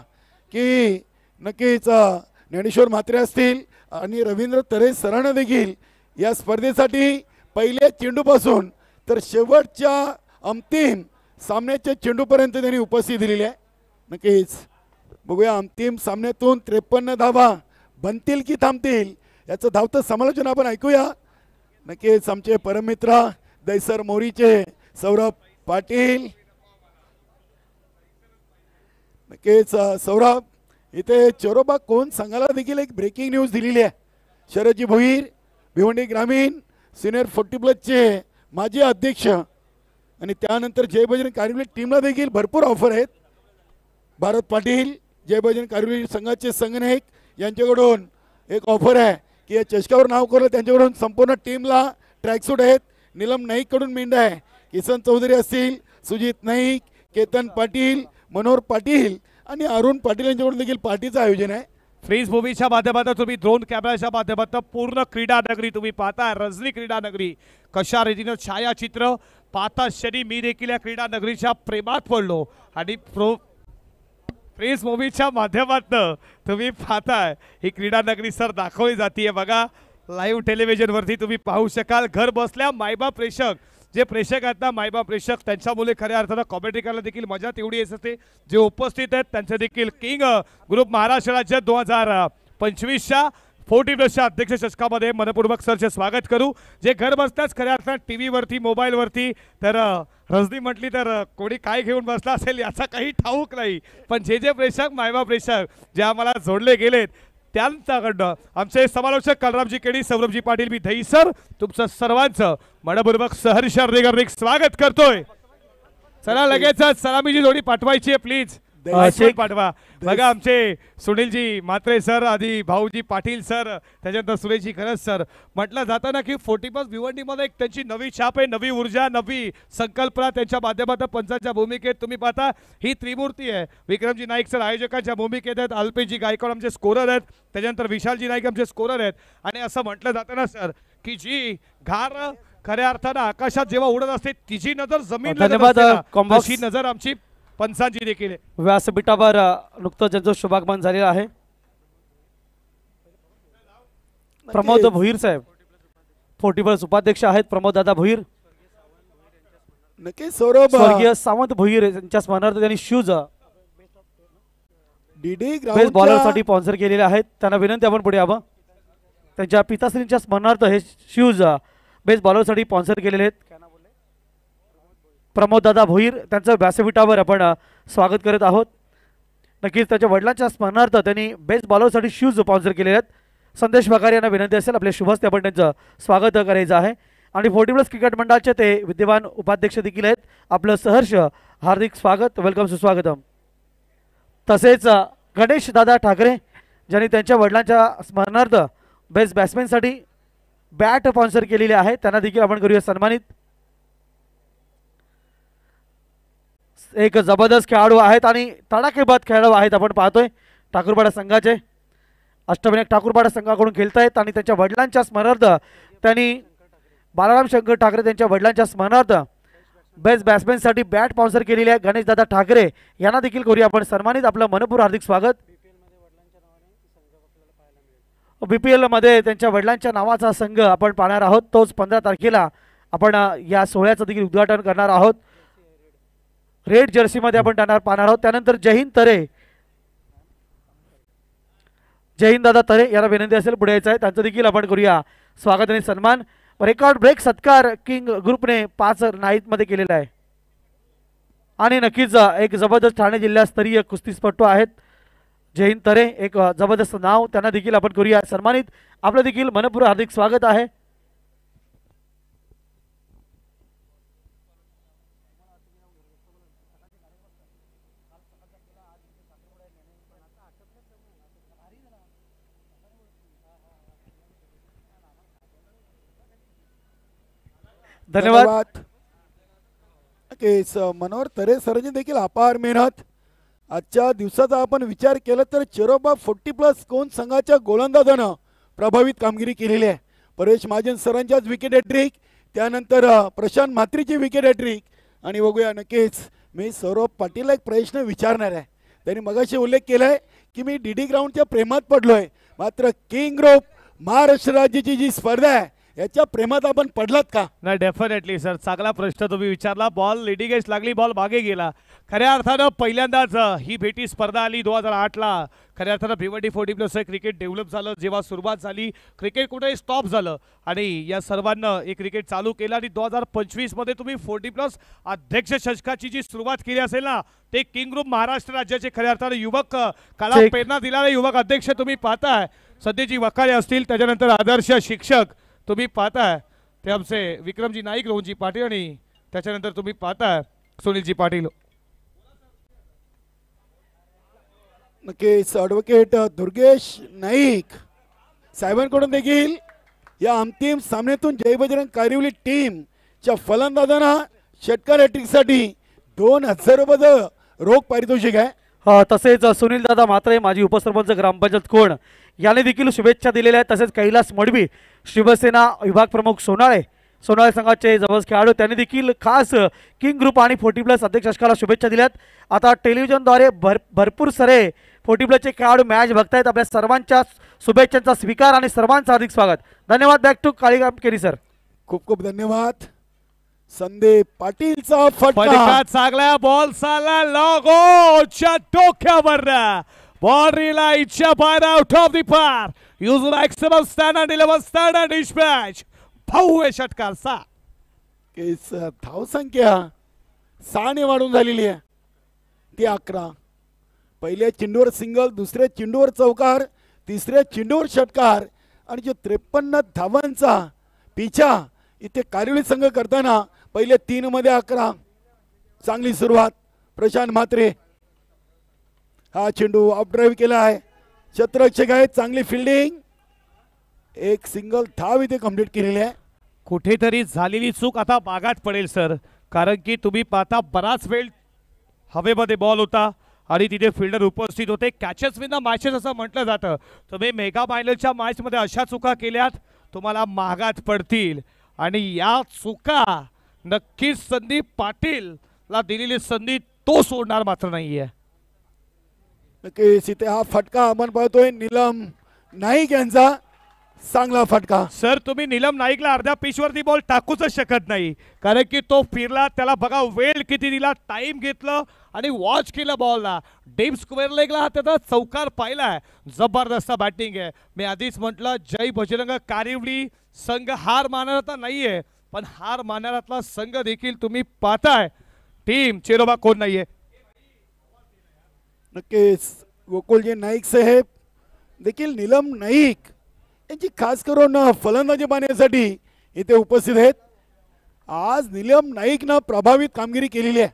की नक्कीच ज्ञानेश्वर म्हात्रे असतील आणि रवींद्र तरे सरांना देखील या स्पर्धेसाठी पहिल्या चेंडूपासून तर शेवटच्या अंतिम सामन्याच्या चेंडूपर्यंत त्यांनी उपस्थिती दिलेली आहे. नक्कीच बघूया अंतिम सामन्यातून 53 धावा बनतील की थांबतील याचं धावतं समालोचन आपण ऐकूया. नक्कीच आमचे परममित्र दैसर मोरीचे सौरभ पाटील. नक्कीच सौरभ, इथे चोरोबा कोण संघाला देखील एक ब्रेकिंग न्यूज दिलेली आहे. शरदजी भोईर भिवंडी ग्रामीण सिनियर 40+ माजी अध्यक्ष आणि त्यानंतर जय बजरंग कारिवली टीमला देखील भरपूर ऑफर आहेत. भारत पाटील जय बजरंग कारिवली संघाचे संघनायक यांच्याकडून एक ऑफर आहे की या चषकावर नाव करून त्यांच्याकडून संपूर्ण टीमला ट्रॅकसूट आहेत. नीलम नाईककडून मेंढा आहे. किसन चौधरी असतील, सुजित नाईक, केतन पाटील, मनोहर पाटील आणि अरुण पाटील यांच्याकडून देखील पार्टीचं आयोजन आहे. फ्रीज मूवीच्या माध्यमातून तुम्ही ड्रोन कॅमेराच्या माध्यमातून पूर्ण क्रीडा नगरी तुम्ही पाहता. रजनी क्रीडा नगरी कशा रीतीनं छायाचित्र पाहता क्षणी मी देखील या क्रीडा नगरीच्या प्रेमात पडलो आणि फ्रीज मूवीच्या माध्यमातून तुम्ही पाहताय ही क्रीडा नगरी सर दाखवली जाते. बघा लाईव्ह टेलिव्हिजनवरती तुम्ही पाहू शकाल. घर बसल्या मायबाप प्रेक्षक जे प्रेक्षक आहेत ना, मायबाप प्रेक्षक त्यांच्या मुले खऱ्या अर्थानं कॉमेंट्री करायला देखील मजा तेवढी येत असते. जे उपस्थित आहेत त्यांचे देखील किंग ग्रुप महाराष्ट्र राज्य 2025च्या 40+ अध्यक्ष चषकामध्ये मनपूर्वक सरचे स्वागत करू. जे घर बसल्याच खऱ्या अर्थात टी व्हीवरती मोबाईलवरती तर रजनी म्हटली तर कोणी काय घेऊन बसला असेल याचा काही ठाऊक नाही, पण जे प्रेक्षक मायबाप प्रेक्षक जे आम्हाला जोडले गेलेत त्यांच्याकडनं आमचे समालोचक कलरामजी केडी, सौरभजी पाटील, मी दही सर तुमचं सर्वांचं मनपूर्वक सहर्ष हार्दिक स्वागत करतोय. चला लगेचच सलामीची जोडी पाठवायची आहे प्लीज. आठवण पाठवा. बघा आमचे सुनीलजी म्हात्रे सर, आधी भाऊजी पाटील सर, त्याच्यानंतर सुरेशजी खरंच सर. म्हटलं जातं ना की 40+ भिवंडीमध्ये एक त्यांची नवी छाप आहे, नवी ऊर्जा, नवी संकल्पना त्यांच्या माध्यमातून पंचांच्या भूमिकेत तुम्ही पाहता ही त्रिमूर्ती आहे. विक्रमजी नाईक सर आयोजकांच्या भूमिकेत आहेत, अल्पेशजी गायकवाड आमचे स्कोरर आहेत, त्याच्यानंतर विशालजी नाईक आमचे स्कोरर आहेत. आणि असं म्हटलं जातं ना सर की जी घार खऱ्या अर्थानं आकाशात जेव्हा उडत असते तिची नजर जमीन धन्यवाद, कॉम्बॉक्स. तशी नजर आमची पंचांची देखील आहे. व्यासपीठावर नुकतंच ज्यांचं शुभागमन झालेलं आहे प्रमोद भोईर साहेब, 40+ उपाध्यक्ष आहेत प्रमोद दादा भोईर. नक्की सौरभ स्वर्गीय सावंत भोईर यांच्या स्मरणार्थ त्यांनी शूज डीडी बेस्ट ग्राउंड बॉलरसाठी स्पॉन्सर केलेले आहेत. त्यांना विनंती आपण पुढे यावं. त्यांच्या पिताश्रींच्या स्मरणार्थ हे शूज बेस्ट बॉलरसाठी स्पॉन्सर केलेले आहेत. प्रमोद दादा भोईर त्यांचं व्यासपीठावर आपण स्वागत करत आहोत. नक्कीच त्याच्या वडिलांच्या स्मरणार्थ त्यांनी बेस्ट बॉलरसाठी शूज स्पॉन्सर केलेले आहेत. संदेश बघारी यांना विनंती असेल आपल्या शुभ हस्ते आपण त्यांचं स्वागत करायचं आहे. आणि 40+ क्रिकेट मंडळाचे ते विद्यमान उपाध्यक्ष देखील आहेत. आपलं सहर्ष हार्दिक स्वागत, वेलकम, सुस्वागतम. तसेच गणेश दादा ठाकरे ज्यांनी त्यांच्या वडिलांच्या स्मरणार्थ बेस्ट बॅट्समॅनसाठी बॅट स्पॉन्सर केलेली आहे, त्यांना देखील आपण करूया सन्मानित. एक जबरदस्त खेळाडू आहेत आणि तडाखेबाद खेळाडू आहेत. आपण पाहतोय ठाकूरपाडा संघाचे अष्टविनायक ठाकूरपाडा संघाकडून खेळतायत आणि त्यांच्या वडिलांच्या स्मरणार्थ त्यांनी बालाराम शंकर ठाकरे त्यांच्या वडिलांच्या स्मरणार्थ बेस्ट बॅट्समॅनसाठी बॅट स्पॉन्सर केलेली आहे. गणेश दादा ठाकरे यांना देखील करूया आपण सन्मानित. आपलं मनपूर्वक हार्दिक स्वागत. BPL मध्ये त्यांच्या वडिलांच्या नावाचा संघ आपण पाहणार आहोत. तोच 15 तारखेला आपण या सोहळ्याचं देखील उद्घाटन करणार आहोत. रेड जर्सीमध्ये आपण पाहणार आहोत. त्यानंतर जयहिंद तरे, जयहिंद दादा तरे यांना विनंती असेल पुढे यायचं आहे, त्यांचं देखील आपण करूया स्वागत आणि सन्मान. रेकॉर्ड ब्रेक सत्कार किंग ग्रुपने 5 नाईटमध्ये केलेला आहे. आणि नक्कीच एक जबरदस्त ठाणे जिल्हास्तरीय कुस्तीपटू आहेत जयहिंद तरे, एक जबरदस्त नाव, त्यांना देखील आपण करूया सन्मानित. आपलं देखील मनपूर्वक हार्दिक स्वागत आहे. धन्यवाद. मनोहर तरे सरांनी देखील अपार मेहनत. आजच्या दिवसाचा आपण विचार केला तर चेरोबा 40+ कोण संघाच्या गोलंदाजानं प्रभावित कामगिरी केलेली आहे. परेश महाजन सरांच्याच विकेट हॅट्रिक, त्यानंतर प्रशांत म्हात्रेची विकेट हॅट्रिक. आणि बघूया नक्कीच मी सौरभ पाटीलला एक प्रश्न विचारणार आहे. त्यांनी मगाशी उल्लेख केलाय की मी डीडी ग्राउंडच्या प्रेमात पडलोय, मात्र किंग ग्रुप महाराष्ट्र राज्याची जी स्पर्धा आहे याच्या प्रेमात आपण पडलात का? नाही, डेफिनेटली सर, चांगला प्रश्न तुम्ही विचारला. बॉल लिडिंग एज लागली, बॉल मागे गेला. खऱ्या अर्थानं पहिल्यांदाच ही भेटी स्पर्धा आली 2008ला. खऱ्या अर्थानं भिवंडी 40+ क्रिकेट डेव्हलप झालं. जेव्हा सुरुवात झाली क्रिकेट कुठेही स्टॉप झालं आणि या सर्वांना एक क्रिकेट चालू केलं. आणि 2025 मध्ये तुम्ही 40+ अध्यक्ष चषकाची जी सुरुवात केली असेल ना, ते किंग ग्रुप महाराष्ट्र राज्याचे खऱ्या अर्थानं युवक कला प्रेरणा दिलेले युवक अध्यक्ष तुम्ही पाहताय. सध्याची वकाळे असतील, त्याच्यानंतर आदर्श शिक्षक तुम्ही पाहताय ते आमचे विक्रमजी नाईक, रोहनजी पाटील आणि त्याच्यानंतर तुम्ही पाहताय सुनीलजी पाटील. नक्कीच ॲडव्होकेट दुर्गेश नाईक साहेबांकडून देखील या अंतिम सामन्यातून जय बजरंग कारिवली टीमच्या फलंदाजांना षटकार हॅट्रिकसाठी 2000 रुपये रोख पारितोषिक आहे. तसेच सुनील दादा म्हात्रे माजी उपसरपंच ग्रामपंचायत कोण याने देखील शुभेच्छा दिलेल्या आहेत. तसेच कैलास मडवी शिवसेना विभाग प्रमुख सोनाळे संघाचे जबरदस्त खेळाडू त्यांनी देखील खास किंग ग्रुप आणि 40+ अध्यक्ष चषकाला शुभेच्छा दिल्यात. आता टेलिव्हिजनद्वारे भरपूर सारे 40+चे खेळाडू मॅच बघतायत. आपल्या सर्वांच्या शुभेच्छांचा स्वीकार आणि सर्वांचं हार्दिक स्वागत. धन्यवाद. बॅक टू काळीराम केनी सर. खूप खूप धन्यवाद. संदीप पाटीलचा फटका चांगला बॉल चालला लगोच्या डोक्यावर. बॉलरीला इच्छा बाहेर आउट ऑफ द पार. User एक्सेलंट standard 11 standard dispatch. भव्य षटकार. धावसंख्या 6 ने वाढून झालेली आहे. ती 11. पहिल्या चेंडूवर सिंगल, दुसऱ्या चेंडूवर चौकार, तिसऱ्या चेंडूवर षटकार आणि जो 53 धावांचा पिछा इथे कारिवली संघ करताना पहिल्या 3 मध्ये 11. चांगली सुरुवात प्रशांत म्हात्रे. हा चेंडू ऑफ ड्राईव्ह केला आहे. क्षेत्ररक्षक आहे, चांगली फिल्डिंग, एक सिंगल धाव इथे कंप्लीट केलेली आहे. कुठेतरी झालेली चूक आता बागात पडेल सर, कारण की तुम्ही पाहता बराच वेळ हवेमध्ये बॉल होता आणि तिथे फिल्डर उपस्थित होते. कॅचेस विन द मॅचेस असं म्हटलं जातं. तुम्ही मेगा फायनलच्या मॅचमध्ये अशा चुका केल्यात तुम्हाला महागात पडतील आणि या चुका नक्कीच संदीप पाटीलला दिलेली संधी तो सोडणार मात्र नाहीये. नक्कीच इथे हा फटका आपण पाहतोय नीलम नाईक यांचा, चांगला फटका. सर तुम्ही नीलम नाईकला अर्ध्या पिचवरती बॉल टाकूच शकत नाही, कारण की तो फिरला, त्याला बघा वेळ किती दिला, टाइम घेतलं आणि वॉच केलं बॉलला. डीप स्क्वेअर लेगला हा त्याचा चौकार पाहिलाय. जबरदस्त बॅटिंग आहे. मी आधीच म्हटलं जय बजरंग कारिवली संघ हार मानणारा नाहीये, पण हार मानणारातला संघ देखील तुम्ही पाहताय. टीम चेरोबा कोण नाहीये. नक्कीच गोकुलजी नाईक साहेब देखील नीलम नाईक यांची खास करून फलंदाजी पाहण्यासाठी इथे उपस्थित आहेत. आज नीलम नाईकनं प्रभावित कामगिरी केलेली आहे.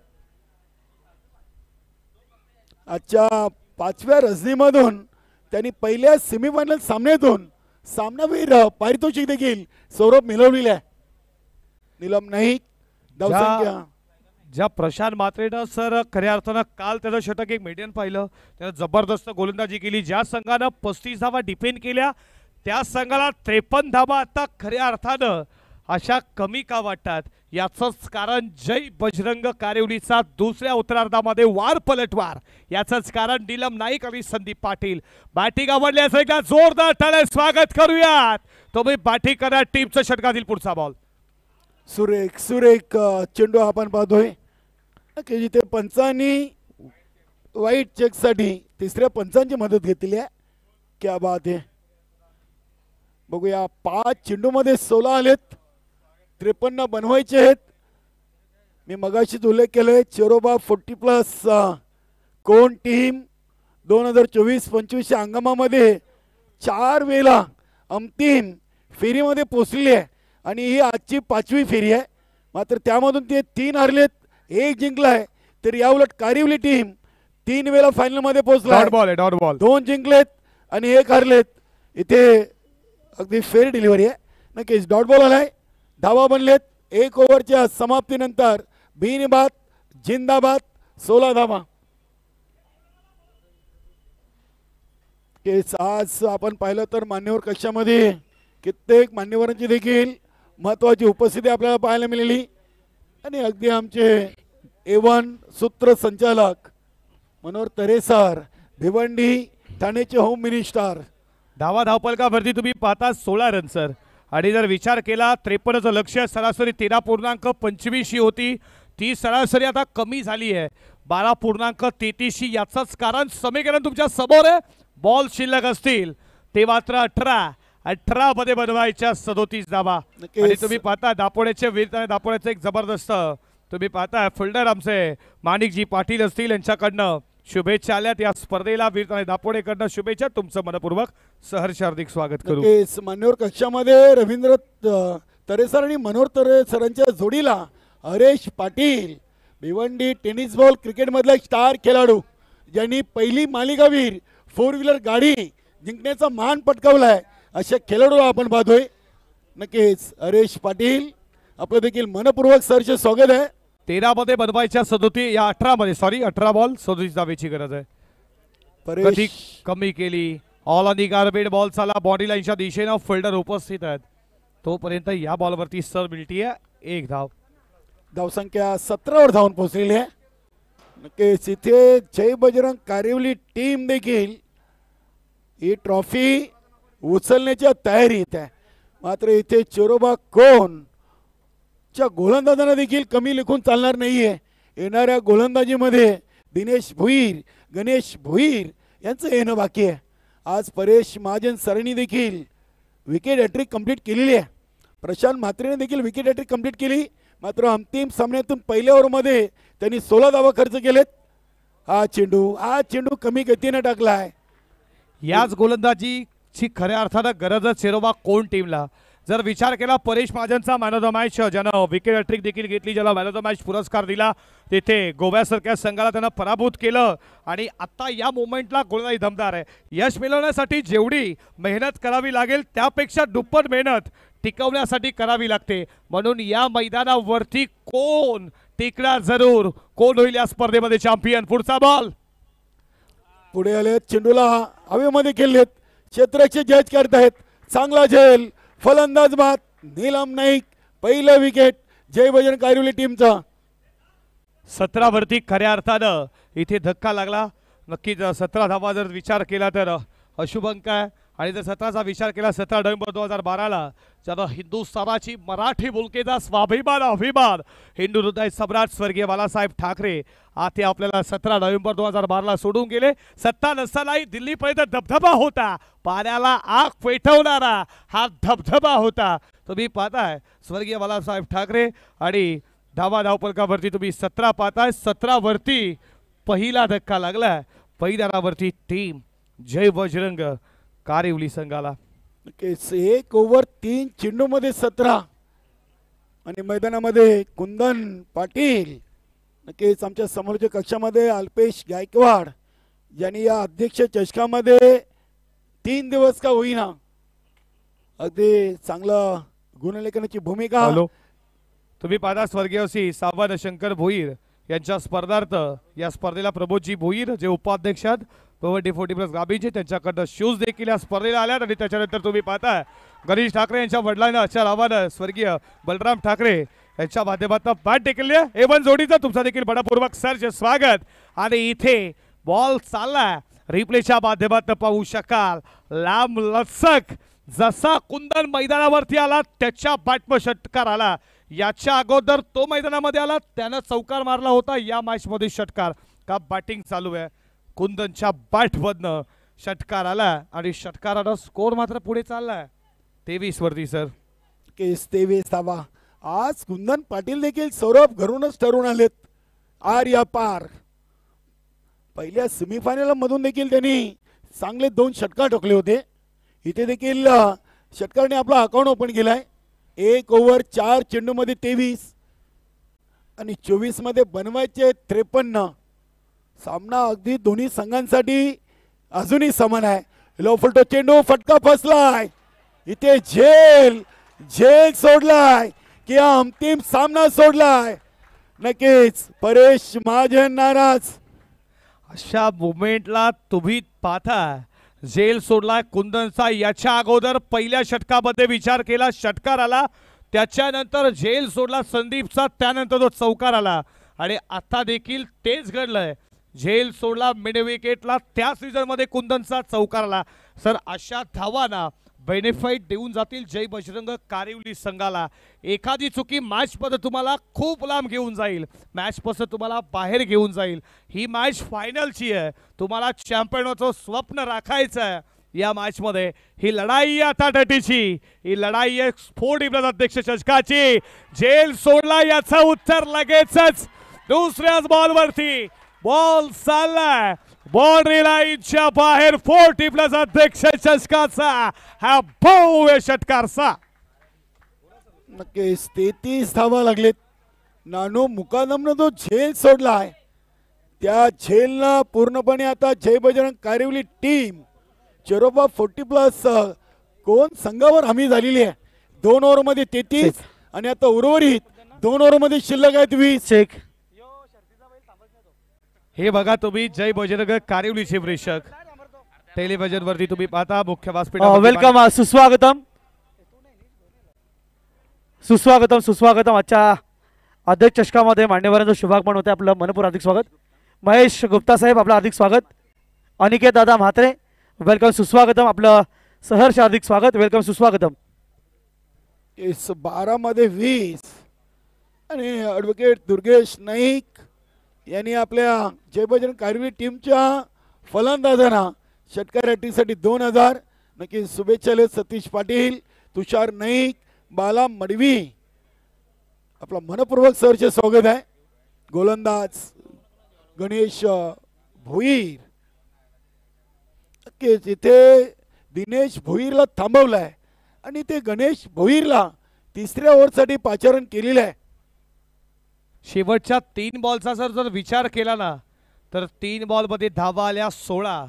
आजच्या 5व्या रजनीमधून त्यांनी पहिल्या सेमीफायनल सामन्यातून सामनावीर पारितोषिक देखील सौरभ मिळवलेले आहे. नीलम नाईक धावसंख्या ज्या प्रशांत मात्रेनं सर खऱ्या अर्थानं काल त्याचं षटक एक मीडियन पाहिलं, त्यानं जबरदस्त गोलंदाजी केली. ज्या संघानं 35 धावा डिफेंड केल्या त्या संघाला 53 धावा आता खऱ्या अर्थानं अशा कमी का वाटतात, याचंच कारण जय बजरंग कारिवलीचा दुसऱ्या उत्तरार्धामध्ये वार पलटवार, याचंच कारण नीलम नाईक आणि संदीप पाटील. बॅटिंग आवडली असेल का जोरदार टाळ्या स्वागत करूयात. तुम्ही बॅटिंग करा, टीमचं षटकातील पुढचा बॉल. सुरेख सुरेख चेंडू आपण पाहतोय की जिथे पंचांनी वाईट चेकसाठी तिसऱ्या पंचांची मदत घेतली आहे. क्या बात आहे. बघूया 5 चेंडूमध्ये 16 आलेत, 53 बनवायचे आहेत. मी मगाशीच उल्लेख केलाय चेरोबा 40+ कोण टीम 2024-25 हंगामामध्ये 4 वेळा अंतिम फेरीमध्ये पोहोचली आहे आणि ही आजची 5वी फेरी आहे. मात्र त्यामधून ते 3 हरलेत, 1 जिंकलाय. तर याउलट कारिवली टीम 3 वेळा फायनल मध्ये पोहोचला, डॉट बॉल 2 जिंकलेत आणि 1 हरलेत. इथे अगदी फेअर डिलिव्हरी आहे. नक्कीच डॉट बॉल आलाय. धावा बनलेत 1 ओव्हरच्या समाप्तीनंतर बिनबाद जिंदाबाद 16 धावा. केस आज आपण पाहिलं तर मान्यवर कक्षामध्ये कित्येक मान्यवरांची देखील महत्वाची उपस्थिती आपल्याला पाहायला मिळाली आणि अगदी आमचे A1 सूत्रसंचालक मनोहर तरे सर, भिवंडी ठाण्याचे होम मिनिस्टर. धावपलकावरती तुम्ही पाहता 16 रन सर, आणि जर विचार केला 53चं लक्ष्य, सरासरी 13.25 होती, ती सरासरी आता कमी झाली आहे 12.33. याचंच कारण समीकरण तुमच्या समोर आहे. बॉल शिल्लक असतील ते मात्र 18 मध्ये बनवायच्या 37 धावा. आणि तुम्ही पाहता दापोड्याचे वीर आणि दापोड्याचं एक जबरदस्त तुम्ही पाहता फिल्डर आमचे माणिकजी पाटील असतील, यांच्याकडनं शुभेच्छा आल्यात या स्पर्धेला. वीर आणि दापोडेकडनं शुभेच्छा. तुमचं मनपूर्वक सहर्ष हार्दिक स्वागत करू. मान्यवर कक्षामध्ये रवींद्र तरे सर आणि मनोहर तरे सरांच्या जोडीला हरेश पाटील, भिवंडी टेनिस बॉल क्रिकेटमधला स्टार खेळाडू, ज्यांनी पहिली मालिकावीर 4 व्हीलर गाडी जिंकण्याचा मान पटकावलाय, अशा खेळाडू आपण पाहतोय. नक्कीच हरेश पाटील आपलं देखील मनपूर्वक सहर्ष स्वागत आहे. 13 मध्ये बनवायच्या 37 या 18 मध्ये 18 बॉल 37 धावेची गरज आहे. कधी कमी केली. All on the garbage ball चाला बॉडी लाईनच्या दिशेनं फिल्डर उपस्थित आहेत, तोपर्यंत या बॉलवरती सर मिळतीये 1 धाव. धावसंख्या 17 वर धावून पोहोचलेली आहे. नक्कीच इथे जय बजरंग कारिवली टीम देखील ही ट्रॉफी उचलण्याच्या तयारीत आहे. मात्र इथे चेरोबा कोण च्या गोलंदाजांना देखील कमी लेखून चालणार नाहीये. येणाऱ्या गोलंदाजीमध्ये दिनेश भोईर, गणेश भोईर यांचं येणं बाकी आहे. आज परेश महाजन सरांनी देखील विकेट हॅट्रिक कंप्लीट केलेली आहे. प्रशांत म्हात्रेने देखील विकेट हॅट्रिक कंप्लीट केली. मात्र अंतिम सामन्यातून पहिल्या ओव्हरमध्ये त्यांनी 16 धावा खर्च केलेत. हा चेंडू कमी गतीने टाकलाय. याच गोलंदाजीची खऱ्या अर्थानं गरज चेरोबा कोण टीमला. जर विचार केला परेश महाजनचा मॅन ऑफ द मॅच ज्यानं विकेट हॅट्रिक देखील घेतली, ज्याला मॅन ऑफ द मॅच पुरस्कार दिला, तिथे गोव्यासारख्या संघाला त्यानं पराभूत केलं आणि आता या मोमेंटला गोलंदाजी दमदार आहे. यश मिळवण्यासाठी जेवढी मेहनत करावी लागेल त्यापेक्षा दुप्पट मेहनत टिकवण्यासाठी करावी लागते. म्हणून या मैदानावरती कोण टिकणार जरूर, कोण होईल या स्पर्धेमध्ये चॅम्पियन. पुढचा बॉल पुढे आले, चेंडूला हवेमध्ये खेळलेत, क्षेत्ररक्षक जज करतायत. चांगला झेल, फलंदाज बाद नीलम नाईक, पहिलं विकेट जय बजरंग कारिवली टीमचा. 17 वरती खऱ्या अर्थानं इथे धक्का लागला. नक्कीच 17 धावा जर विचार केला तर अशुभ अंक आहे. आणि जर 17चा विचार केला 17 नोव्हेंबर 2012ला ज्यानं हिंदुस्थानाची मराठी मुलकेचा स्वाभिमान अभिमान हिंदू हृदय सम्राट स्वर्गीय बाळासाहेब ठाकरे ते आपल्याला 17 नोव्हेंबर 2012ला सोडून गेले. सत्ता नसतानाही दिल्लीपर्यंत धबधबा होता, पाण्याला आग पेटवणारा हा धबधबा होता. तुम्ही पाहताय स्वर्गीय बाळासाहेब ठाकरे आणि धावपलकावरती तुम्ही 17 पाहताय. 17 वरती पहिला धक्का लागलाय, पहिल्या धावावरती टीम जय बजरंग कारिवली संघाला. 1 ओव्हर 3 चेंडूमध्ये 17 आणि मैदानामध्ये कुंदन पाटील. नक्कीच आमच्या समोरच्या कक्षामध्ये अल्पेश गायकवाड यांनी या अध्यक्ष चषकामध्ये 3 दिवस का होईना अगदी चांगलं गुणलेखनाची भूमिका. तुम्ही पाहता स्वर्गीय श्री सावंत शंकर भोईर यांच्या स्पर्धार्थ या स्पर्धेला प्रबोधजी भोईर जे उपाध्यक्ष आहेत D40+ गाबीचे त्यांच्याकडनं शूज देखील या स्पर्धेला आल्यात. आणि त्याच्यानंतर तुम्ही पाहताय गणेश ठाकरे यांच्या वडिलांना अशा नावानं स्वर्गीय बलराम ठाकरे यांच्या माध्यमातून बॅट देखील A1 जोडीचं तुमचा देखील बडापूर्वक सर्च स्वागत. आणि इथे बॉल चाललाय, रिप्लेच्या माध्यमातून पाहू शकाल लांब लचक जसा कुंदन मैदानावरती आला त्याच्या बॅटवर षटकार आला. याच्या अगोदर तो मैदानामध्ये आला त्यानं चौकार मारला होता, या मॅच मध्ये षटकार का बॅटिंग चालू आहे. कुंदनच्या बॅटमधनं षटकार आला आणि षटकारानं स्कोर मात्र पुढे चाललाय 23 वरती. सर 23 धावा. आज कुंदन पाटील देखील सौरभ घरूनच ठरून आलेत या पार. पहिल्या सेमीफायनल मधून देखील त्यांनी चांगले 2 षटकार ठोकले होते. इथे देखील षटकारने आपला अकाउंट ओपन केलाय. 1 ओव्हर 4 चेंडूमध्ये 23 आणि 24 मध्ये बनवायचे 53. सामना अगदी दोन्ही संघांसाठी अजूनही समान आहे. लो फुलटो चेंडू, फटका फसलाय. इथे झेल सोडलाय की अंतिम सामना सोडलाय. नक्कीच परेश महाजन नाराज. अशा मोमेंटला तुम्ही पाहता झेल सोडलाय कुंदनचा. याच्या अगोदर पहिल्या षटकामध्ये विचार केला षटकार आला, त्याच्यानंतर झेल सोडला संदीपचा, त्यानंतर तो चौकार आला. आणि आता देखील तेच घडलंय, झेल सोडला मिड विकेटला, त्या सीझन मध्ये कुंदनचा चौकार आला. सर अशा धावांना बेनिफिट देऊन जातील जय बजरंग कारिवली संघाला. एखादी चुकी मॅच मध्ये तुम्हाला खूप लांब घेऊन जाईल, मॅच पासून तुम्हाला बाहेर घेऊन जाईल. ही मॅच फायनलची आहे, तुम्हाला चॅम्पियनचं स्वप्न राखायचं आहे. या मॅच मध्ये ही लढाई आता टटीची, ही लढाई आहे स्फोट अध्यक्ष चषकाची. झेल सोडला याचं उत्तर लगेचच दुसऱ्याच बॉलवरती. बॉल चाललाय बाउंड्री लाईनच्या बाहेर. 40+ अध्यक्ष चषकाचा हा भव्य षटकारचा. नक्कीच 33 धावा लागलेत. नानो मुकादमनं जो झेल सोडलाय त्या झेलला पूर्णपणे आता जय बजरंग कारिवली टीम चेरोबा 40+ कोण संघावर हमी झालेली आहे. 2 ओव्हरमध्ये 33 आणि आता उर्वरित 2 ओव्हरमध्ये शिल्लक आहेत 20. चेक हे बघा तुम्ही जय बजरंग कारिवलीचे प्रेक्षक टेलिव्हिजन वरती तुम्ही पाहता मुख्य व्यासपीठावर. वेलकम, सुस्वागतम सुस्वागतम सुस्वागतम. आजच्या अध्यक्ष चषकामध्ये मान्यवरांचं शुभागमन होते. आपलं मनपूर्वक हार्दिक स्वागत. महेश गुप्ता साहेब आपलं हार्दिक स्वागत. अनिकेत दादा म्हात्रे वेलकम सुस्वागतम. आपलं सहर्ष हार्दिक स्वागत. वेलकम सुस्वागतम. 12 मध्ये 20 आणि ॲडव्होकेट दुर्गेश नाईक यांनी आपल्या जय बजरंग कारिवली टीमच्या फलंदाजांना षटकार हॅट्रिकसाठी 2000. नक्की शुभेच्छा सतीश पाटील, तुषार नाईक, बाला मडवी. आपला मनपूर्वक सरचे स्वागत आहे. गोलंदाज गणेश भोईर. नक्कीच इथे दिनेश भोईरला थांबवलाय आणि ते गणेश भोईरला तिसऱ्या ओव्हरसाठी पाचारण केलेलं आहे. शेवटच्या 3 बॉलचा जर विचार केला ना तर 3 बॉलमध्ये धावा आल्या 16.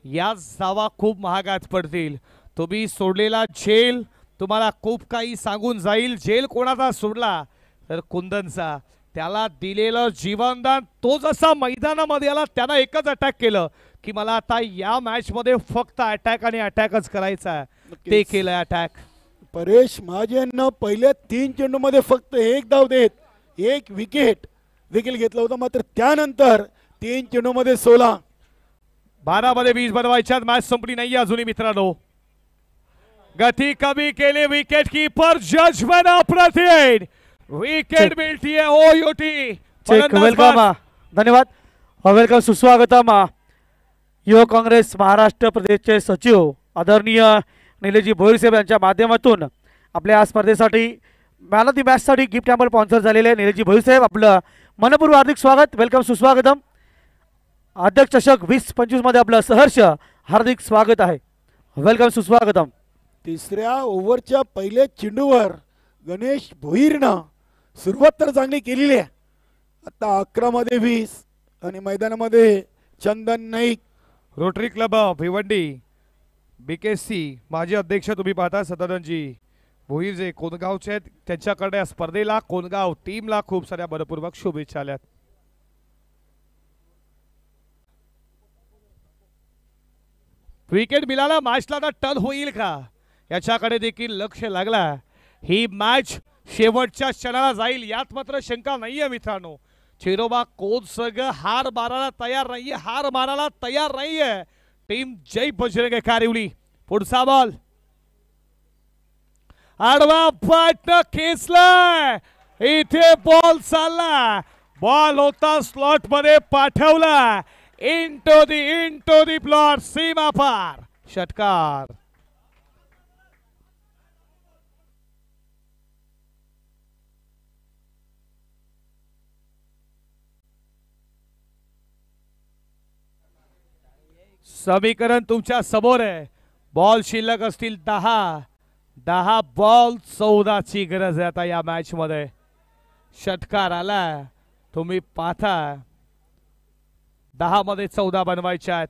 या धावा खूप महागात पडतील. तुम्ही सोडलेला झेल तुम्हाला खूप काही सांगून जाईल. झेल कोणाचा सोडला तर कुंदनचा. त्याला दिलेलं जीवनदान, तो जसा मैदानामध्ये आला त्यानं एकच अटॅक केलं की मला आता या मॅच मध्ये फक्त अटॅक आणि अटॅकच करायचा आहे. ते केलं अटॅक. परेश महाजन पहिल्या 3 चेंडूमध्ये फक्त 1 धाव देत 1 विकेट घेतला होता. मात्र त्यानंतर 3 चेंडूमध्ये 16. 12 मध्ये 20 बनवायच्यात. मॅच संपली नाही अजूनही मित्रांनो. गती कमी केली विकेट कीपर. जजमेंट अप्रतिम. विकेट मिळती है ओयूटी. Check welcome. धन्यवाद. वेलकम सुस्वागतम. युवक काँग्रेस महाराष्ट्र प्रदेशचे सचिव आदरणीय निलेशजी भोईर साहेब यांच्या माध्यमातून आपल्या स्पर्धेसाठी मॅन ऑफ द मॅच साठी गिफ्ट हॅम्पर स्पॉन्सर झालेले निलेशजी भोईर साहेब, आपलं मनपूर्वक हार्दिक स्वागत. वेलकम सुस्वागतम. अध्यक्ष चषक 2025 मध्ये आपलं सहर्ष हार्दिक स्वागत आहे. वेलकम सुस्वागतम. तिसऱ्या ओव्हरच्या पहिल्या चेंडूवर गणेश भोईरनं सुरुवात तर चांगली केलेली आहे. आता 11 मध्ये 20 आणि मैदानामध्ये Chandan Naik. Rotary club Bhiwandi BKC माजी अध्यक्ष तुम्ही पाहता सदानंदजी भोईर जे कोणगावचे आहेत. त्यांच्याकडे या स्पर्धेला कोणगाव टीमला खूप साऱ्या मनपूर्वक शुभेच्छा आल्यात. विकेट मिळाला. मॅचला आता टर्न होईल का याच्याकडे देखील लक्ष लागला. ही मॅच शेवटच्या क्षणाला जाईल यात मात्र शंका नाहीये मित्रांनो. चिरोबा कोच सगळं हार मारायला तयार नाहीये. हार मारायला तयार नाहीये टीम जय बजरंग कारिवली. पुढचा बॉल आडवा पाटनं खेचलाय. इथे बॉल चालला. बॉल होता स्लॉट मध्ये पाठवला. इंटो दी प्लॉट. सीमा पार. षटकार. समीकरण तुमच्या समोर आहे. बॉल शिल्लक असतील 10 बॉल 14 ची गरज आहे आता या मॅच मध्ये. षटकार आला. तुम्ही पाहता 10 मध्ये 14 बनवायचे आहेत.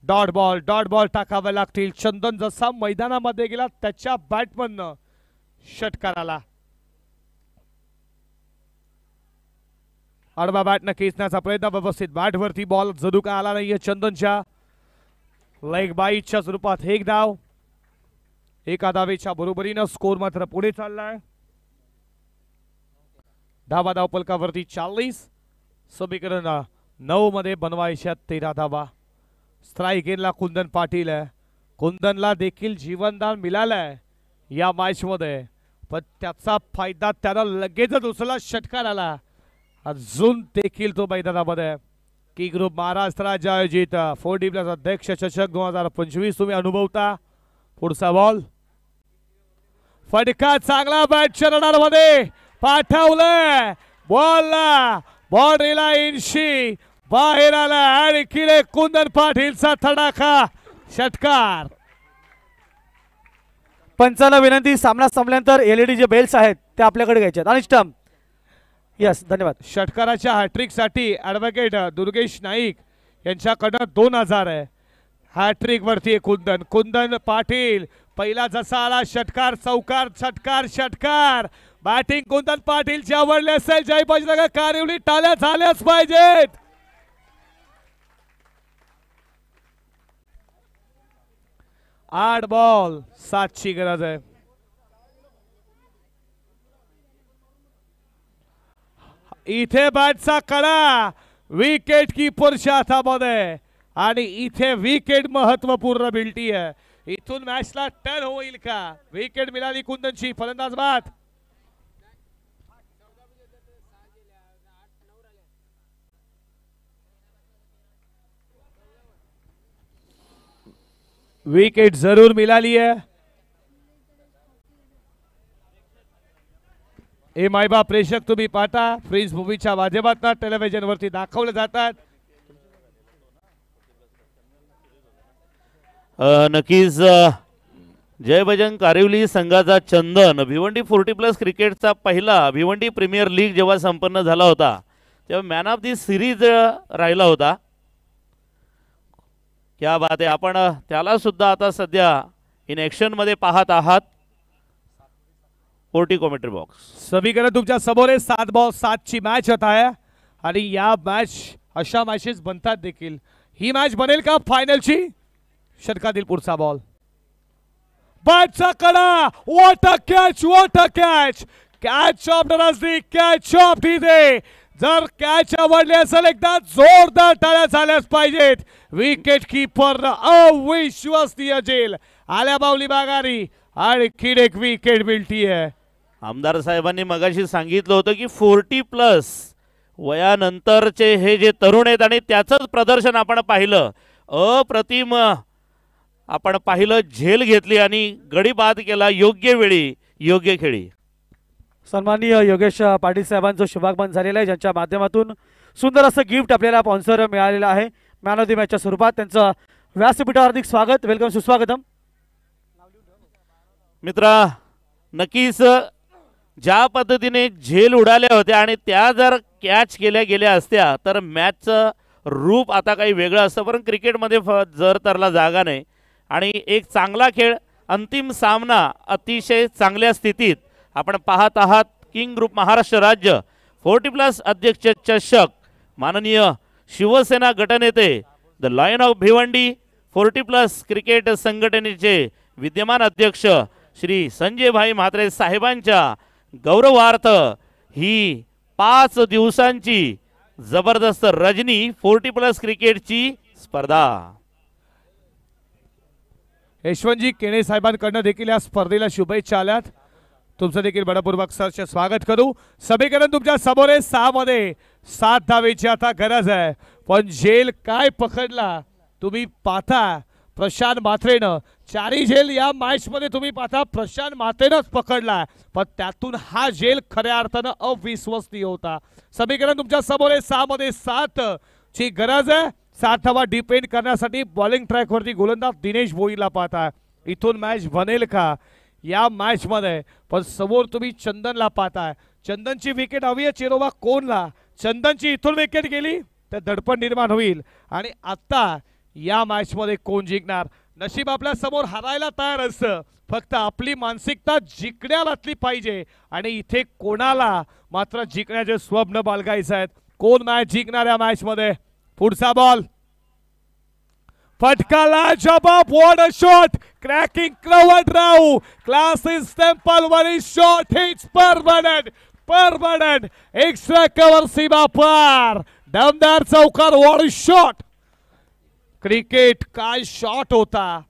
डॉट बॉल टाकावे लागतील. चंदन जसा मैदानामध्ये गेला त्याच्या बॅटमधनं षटकार आला. आडवा बॅटनं खेचण्याचा प्रयत्न. व्यवस्थित बॅटवरती बॉल जरूर का आला नाहीये चंदनच्या. लेग बाईटच्या स्वरूपात एक धाव. एका धावेच्या बरोबरीनं स्कोर मात्र पुढे चाललाय. धावा धावपलकावरती 40. समीकरण 9 मध्ये बनवायच्या 13 धावा. स्ट्राईक गेला कुंदन पाटील आहे. कुंदनला देखील जीवनदान मिळालंय या मॅच मध्ये, पण त्याचा फायदा त्याला लगेचच उचलला. षटकार आला. अजून देखील तो मैदानामध्ये. की ग्रुप महाराष्ट्र राज्य आयोजित 4D प्लस अध्यक्ष चषक 2025 तुम्ही अनुभवता. पुढचा बॉल फटका चांगला. बॅटच्या रडारमध्ये पाठवलंय. बॉलला बॉडीला इनशी बाहेर आला. आणि किले कुंदन पाटीलचा तडाखा. षटकार. पंचाला विनंती, सामना संपल्यानंतर एलईडी जे बेल्स आहेत ते आपल्याकडे घ्यायचे आहेत. आणि स्टंप. यस, धन्यवाद. षटकाराच्या हॅट्रिक साठी ॲडव्होकेट दुर्गेश नाईक यांच्याकडनं 2000 आहे. हॅट्रिक वरती कुंदन पाटील. पहिला जसा आला षटकार चौकार. षटकार. बॅटिंग कुंदन पाटीलची आवडली असेल. जय बजरंग कारिवली. टाळ्या झाल्याच पाहिजेत. 8 बॉल 7 ची गरज आहे. इथे बॅटचा कडा विकेट कीपरच्या हातामध्ये. आणि इथे विकेट महत्वपूर्ण मिळती आहे. इथून मॅचला टर्न होईल का. विकेट मिळाली कुंदनची. फलंदाज बाद. विकेट जरूर मिळाली आहे. हे मायबा प्रेक्षक तुम्ही पाहता फ्रीज मूवीच्या माध्यमातून टेलिव्हिजन वरती दाखवले जातात. नक्कीच जय बजरंग कारिवली संघाचा चंदन भिवंडी 40+ क्रिकेटचा पहिला भिवंडी प्रीमियर लीग जेव्हा संपन्न झाला होता तेव्हा मॅन ऑफ दी सिरीज राहिला होता. क्या बात आहे. आपण त्याला सुद्धा आता सध्या इन ॲक्शन मध्ये पाहत आहात. कोर्टी कॉमेंट्री बॉक्स. समीकरण तुमच्या समोर आहे. 7 बॉल 7 ची मॅच होत आहे आणि या मॅच अशा मॅचेस बनतात देखील. ही मॅच बनेल का फायनलची? षटकातील पुढचा बॉल बॅटचा कडा. What a catch, what a catch. Catch off the नजदीक, कॅच ऑफ तिथे. जर कॅच आवडली असेल एकदा जोरदार टाळ्या झाल्याच पाहिजेत. विकेट किपर अविश्वसनीय जेल आल्या बावली बागारी आणि एक विकेट मिळतीये. आमदार साहेबांनी मगाशी सांगितलं होतं की 40+ वयानंतरचे हे जे तरुण आहेत आणि त्याचंच प्रदर्शन आपण पाहिलं. अप्रतिम आपण पाहिलं. झेल घेतली आणि गडी बाद केला योग्य वेळी योग्य खेळी. सन्माननीय योगेश पाटील साहेबांचं शुभागमन झालेलं आहे, ज्यांच्या माध्यमातून सुंदर असं गिफ्ट आपल्याला स्पॉन्सर मिळालेलं आहे मॅन ऑफ द मॅचच्या स्वरूपात. त्यांचं व्यासपीठावर हार्दिक स्वागत, वेलकम, सुस्वागतम. मित्रा नक्कीच ज्या पद्धतीने झेल उडाल्या होत्या आणि त्या जर कॅच केल्या गेल्या असत्या तर मॅचचं रूप आता काही वेगळं असतं. पण क्रिकेटमध्ये जर तरला जागा नाही आणि एक चांगला खेळ. अंतिम सामना अतिशय चांगल्या स्थितीत आपण पाहत आहात. किंग ग्रुप महाराष्ट्र राज्य 40+ अध्यक्ष चषक माननीय शिवसेना गटनेते the lion of Bhiwandi 40+ cricket संघटनेचे विद्यमान अध्यक्ष श्री संजय भाई म्हात्रे साहेबांच्या गौरवार्थ ही 5 दिवसांची जबरदस्त रजनी 40+ क्रिकेटची स्पर्धा. यशवंतजी केणे साहेबांकडनं देखील या स्पर्धेला शुभेच्छा आल्यात. तुमचं देखील मनपूर्वक सरचे स्वागत करू. समीकरण तुमच्या समोर आहे. 6 मध्ये 7 धावेची आता गरज आहे. पण झेल काय पकडला तुम्ही पाहता. प्रशांत म्हात्रेनं 4 झेल या मॅच मध्ये तुम्ही पाहता प्रशांत म्हात्रेनंच पकडला. पण त्यातून हा झेल खऱ्या अर्थानं अविश्वसनीय होता. समीकरण तुमच्या समोर आहे. 6 मध्ये 7 ची गरज आहे. 7 धावा डिपेंड करण्यासाठी बॉलिंग ट्रॅक वरती गोलंदाज दिनेश भोईला पाहता. इथून मॅच बनेल का या मॅच मध्ये? पण समोर तुम्ही चंदनला पाहताय. चंदनची विकेट हवी आहे चिरोबा कोणला. चंदनची इथून विकेट गेली तर दडपण निर्माण होईल. आणि आता या मॅच मध्ये कोण जिंकणार? नशीब आपल्या समोर हरायला तयार असतं, फक्त आपली मानसिकता जिंकण्यालातली पाहिजे. आणि इथे कोणाला मात्र जिंकण्याचे स्वप्न बाळगायचे आहेत. कोण मॅच जिंकणार या मॅच मध्ये? पुढचा बॉल फटका लाजवाब. What a shot. क्रॅकिंग क्रवट राव. क्लासिस टेम्पल वरील shot hits permanent extra cover सीमा पार. दमदार चौकार. What a shot. क्रिकेट काय शॉट होता.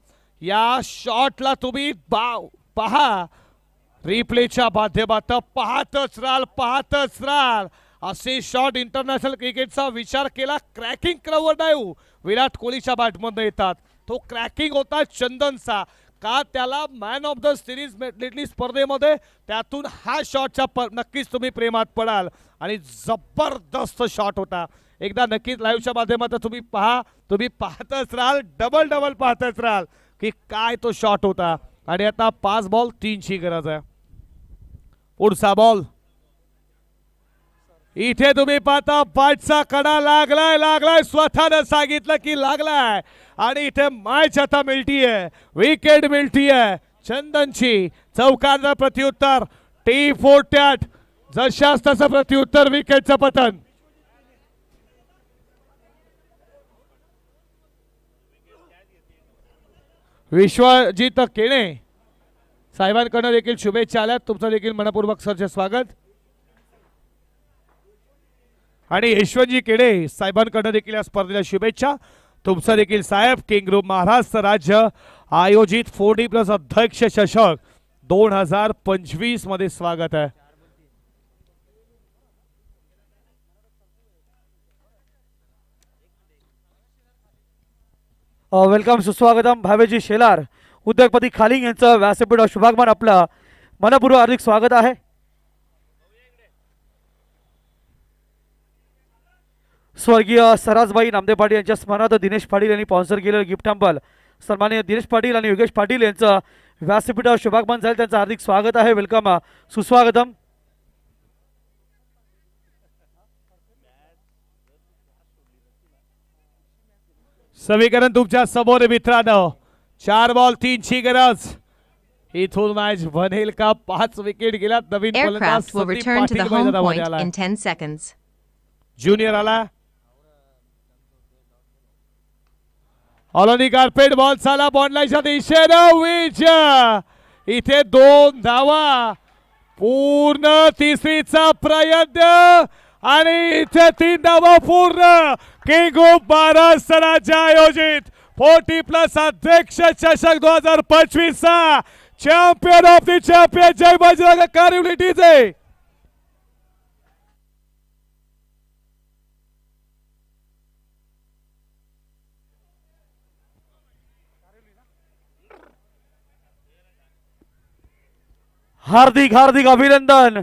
या शॉटला तुम्ही पहा रिप्लेच्या माध्यमातून पाहतच राहाल. असे शॉट इंटरनॅशनल क्रिकेटचा विचार केला. क्रॅकिंग क्रवर डाईव्ह विराट कोहलीच्या बॅटमधून येतात. तो क्रॅकिंग होता चंदनचा. का त्याला मॅन ऑफ द सिरीज भेटली स्पर्धेमध्ये. त्यातून हा शॉटच्या नक्कीच तुम्ही प्रेमात पडाल. आणि जबरदस्त शॉट होता. एकदा नक्कीच लाईव्हच्या माध्यमातून तुम्ही पाहतच राहाल. डबल पाहतच राहाल की काय तो शॉट होता. आणि आता 5 बॉल 3 ची गरज आहे. पुढचा बॉल इथे तुम्ही पाहता. बॅटचा कडा लागलाय. स्वतःनं सांगितलं की लागलाय. आणि इथे मॅच आता मिळतीये. विकेट मिळतीये चंदनची. चौकारचं प्रत्युत्तर. टी 48 जशास तसं प्रत्युत्तर. विकेटचं पतन. विश्वजित केणे साहेबांकडून देखील शुभेच्छा आल्यात. तुमचं देखील मनपूर्वक सरचे स्वागत. आणि यशवंतजी केणे साहेबांकडून देखील या स्पर्धेला शुभेच्छा. तुमचं देखील साहेब किंग ग्रुप महाराष्ट्र राज्य आयोजित 40+ अध्यक्ष चषक 2025 मध्ये स्वागत आहे. वेलकम, सुस्वागतम. भावेजी शेलार उद्योगपती खालिंग यांचं व्यासपीठ शुभागमन आपलं मनपूर्वक हार्दिक स्वागत आहे. स्वर्गीय सराजबाई नामदेव पाटील यांच्या स्मरणार्थ दिनेश पाटील यांनी स्पॉन्सर केलेलं गिफ्ट हंपल सन्माननीय दिनेश पाटील आणि योगेश पाटील यांचं व्यासपीठावर शुभागमन झाले त्यांचं हार्दिक स्वागत आहे. वेलकम, सुस्वागतम. समीकरण तुमच्या समोर आहे मित्रांनो. 4 बॉल 3 ची गरज. इथून मॅच बनेल का? 5 विकेट गेल्यात. नवीन फलंदाज Aircraft will Sandeep return to the Patil home मैदानामध्ये point आला. in 10 seconds. ज्युनियर आला. ऑलोनी कार्पेट बॉल चाला बॉन्डलाईनच्या दिशेनं. विज इथे 2 धावा. पूर्ण तिसरीचा प्रयत्न आणि इथे 3 धावा पूर्ण. किंग ऑफ महाराष्ट्र राज्य आयोजित 40+ अध्यक्ष चषक 2025 चा चॅम्पियन ऑफ द चॅम्पियन जय बजरंग कारिवलीटीचे हार्दिक हार्दिक अभिनंदन.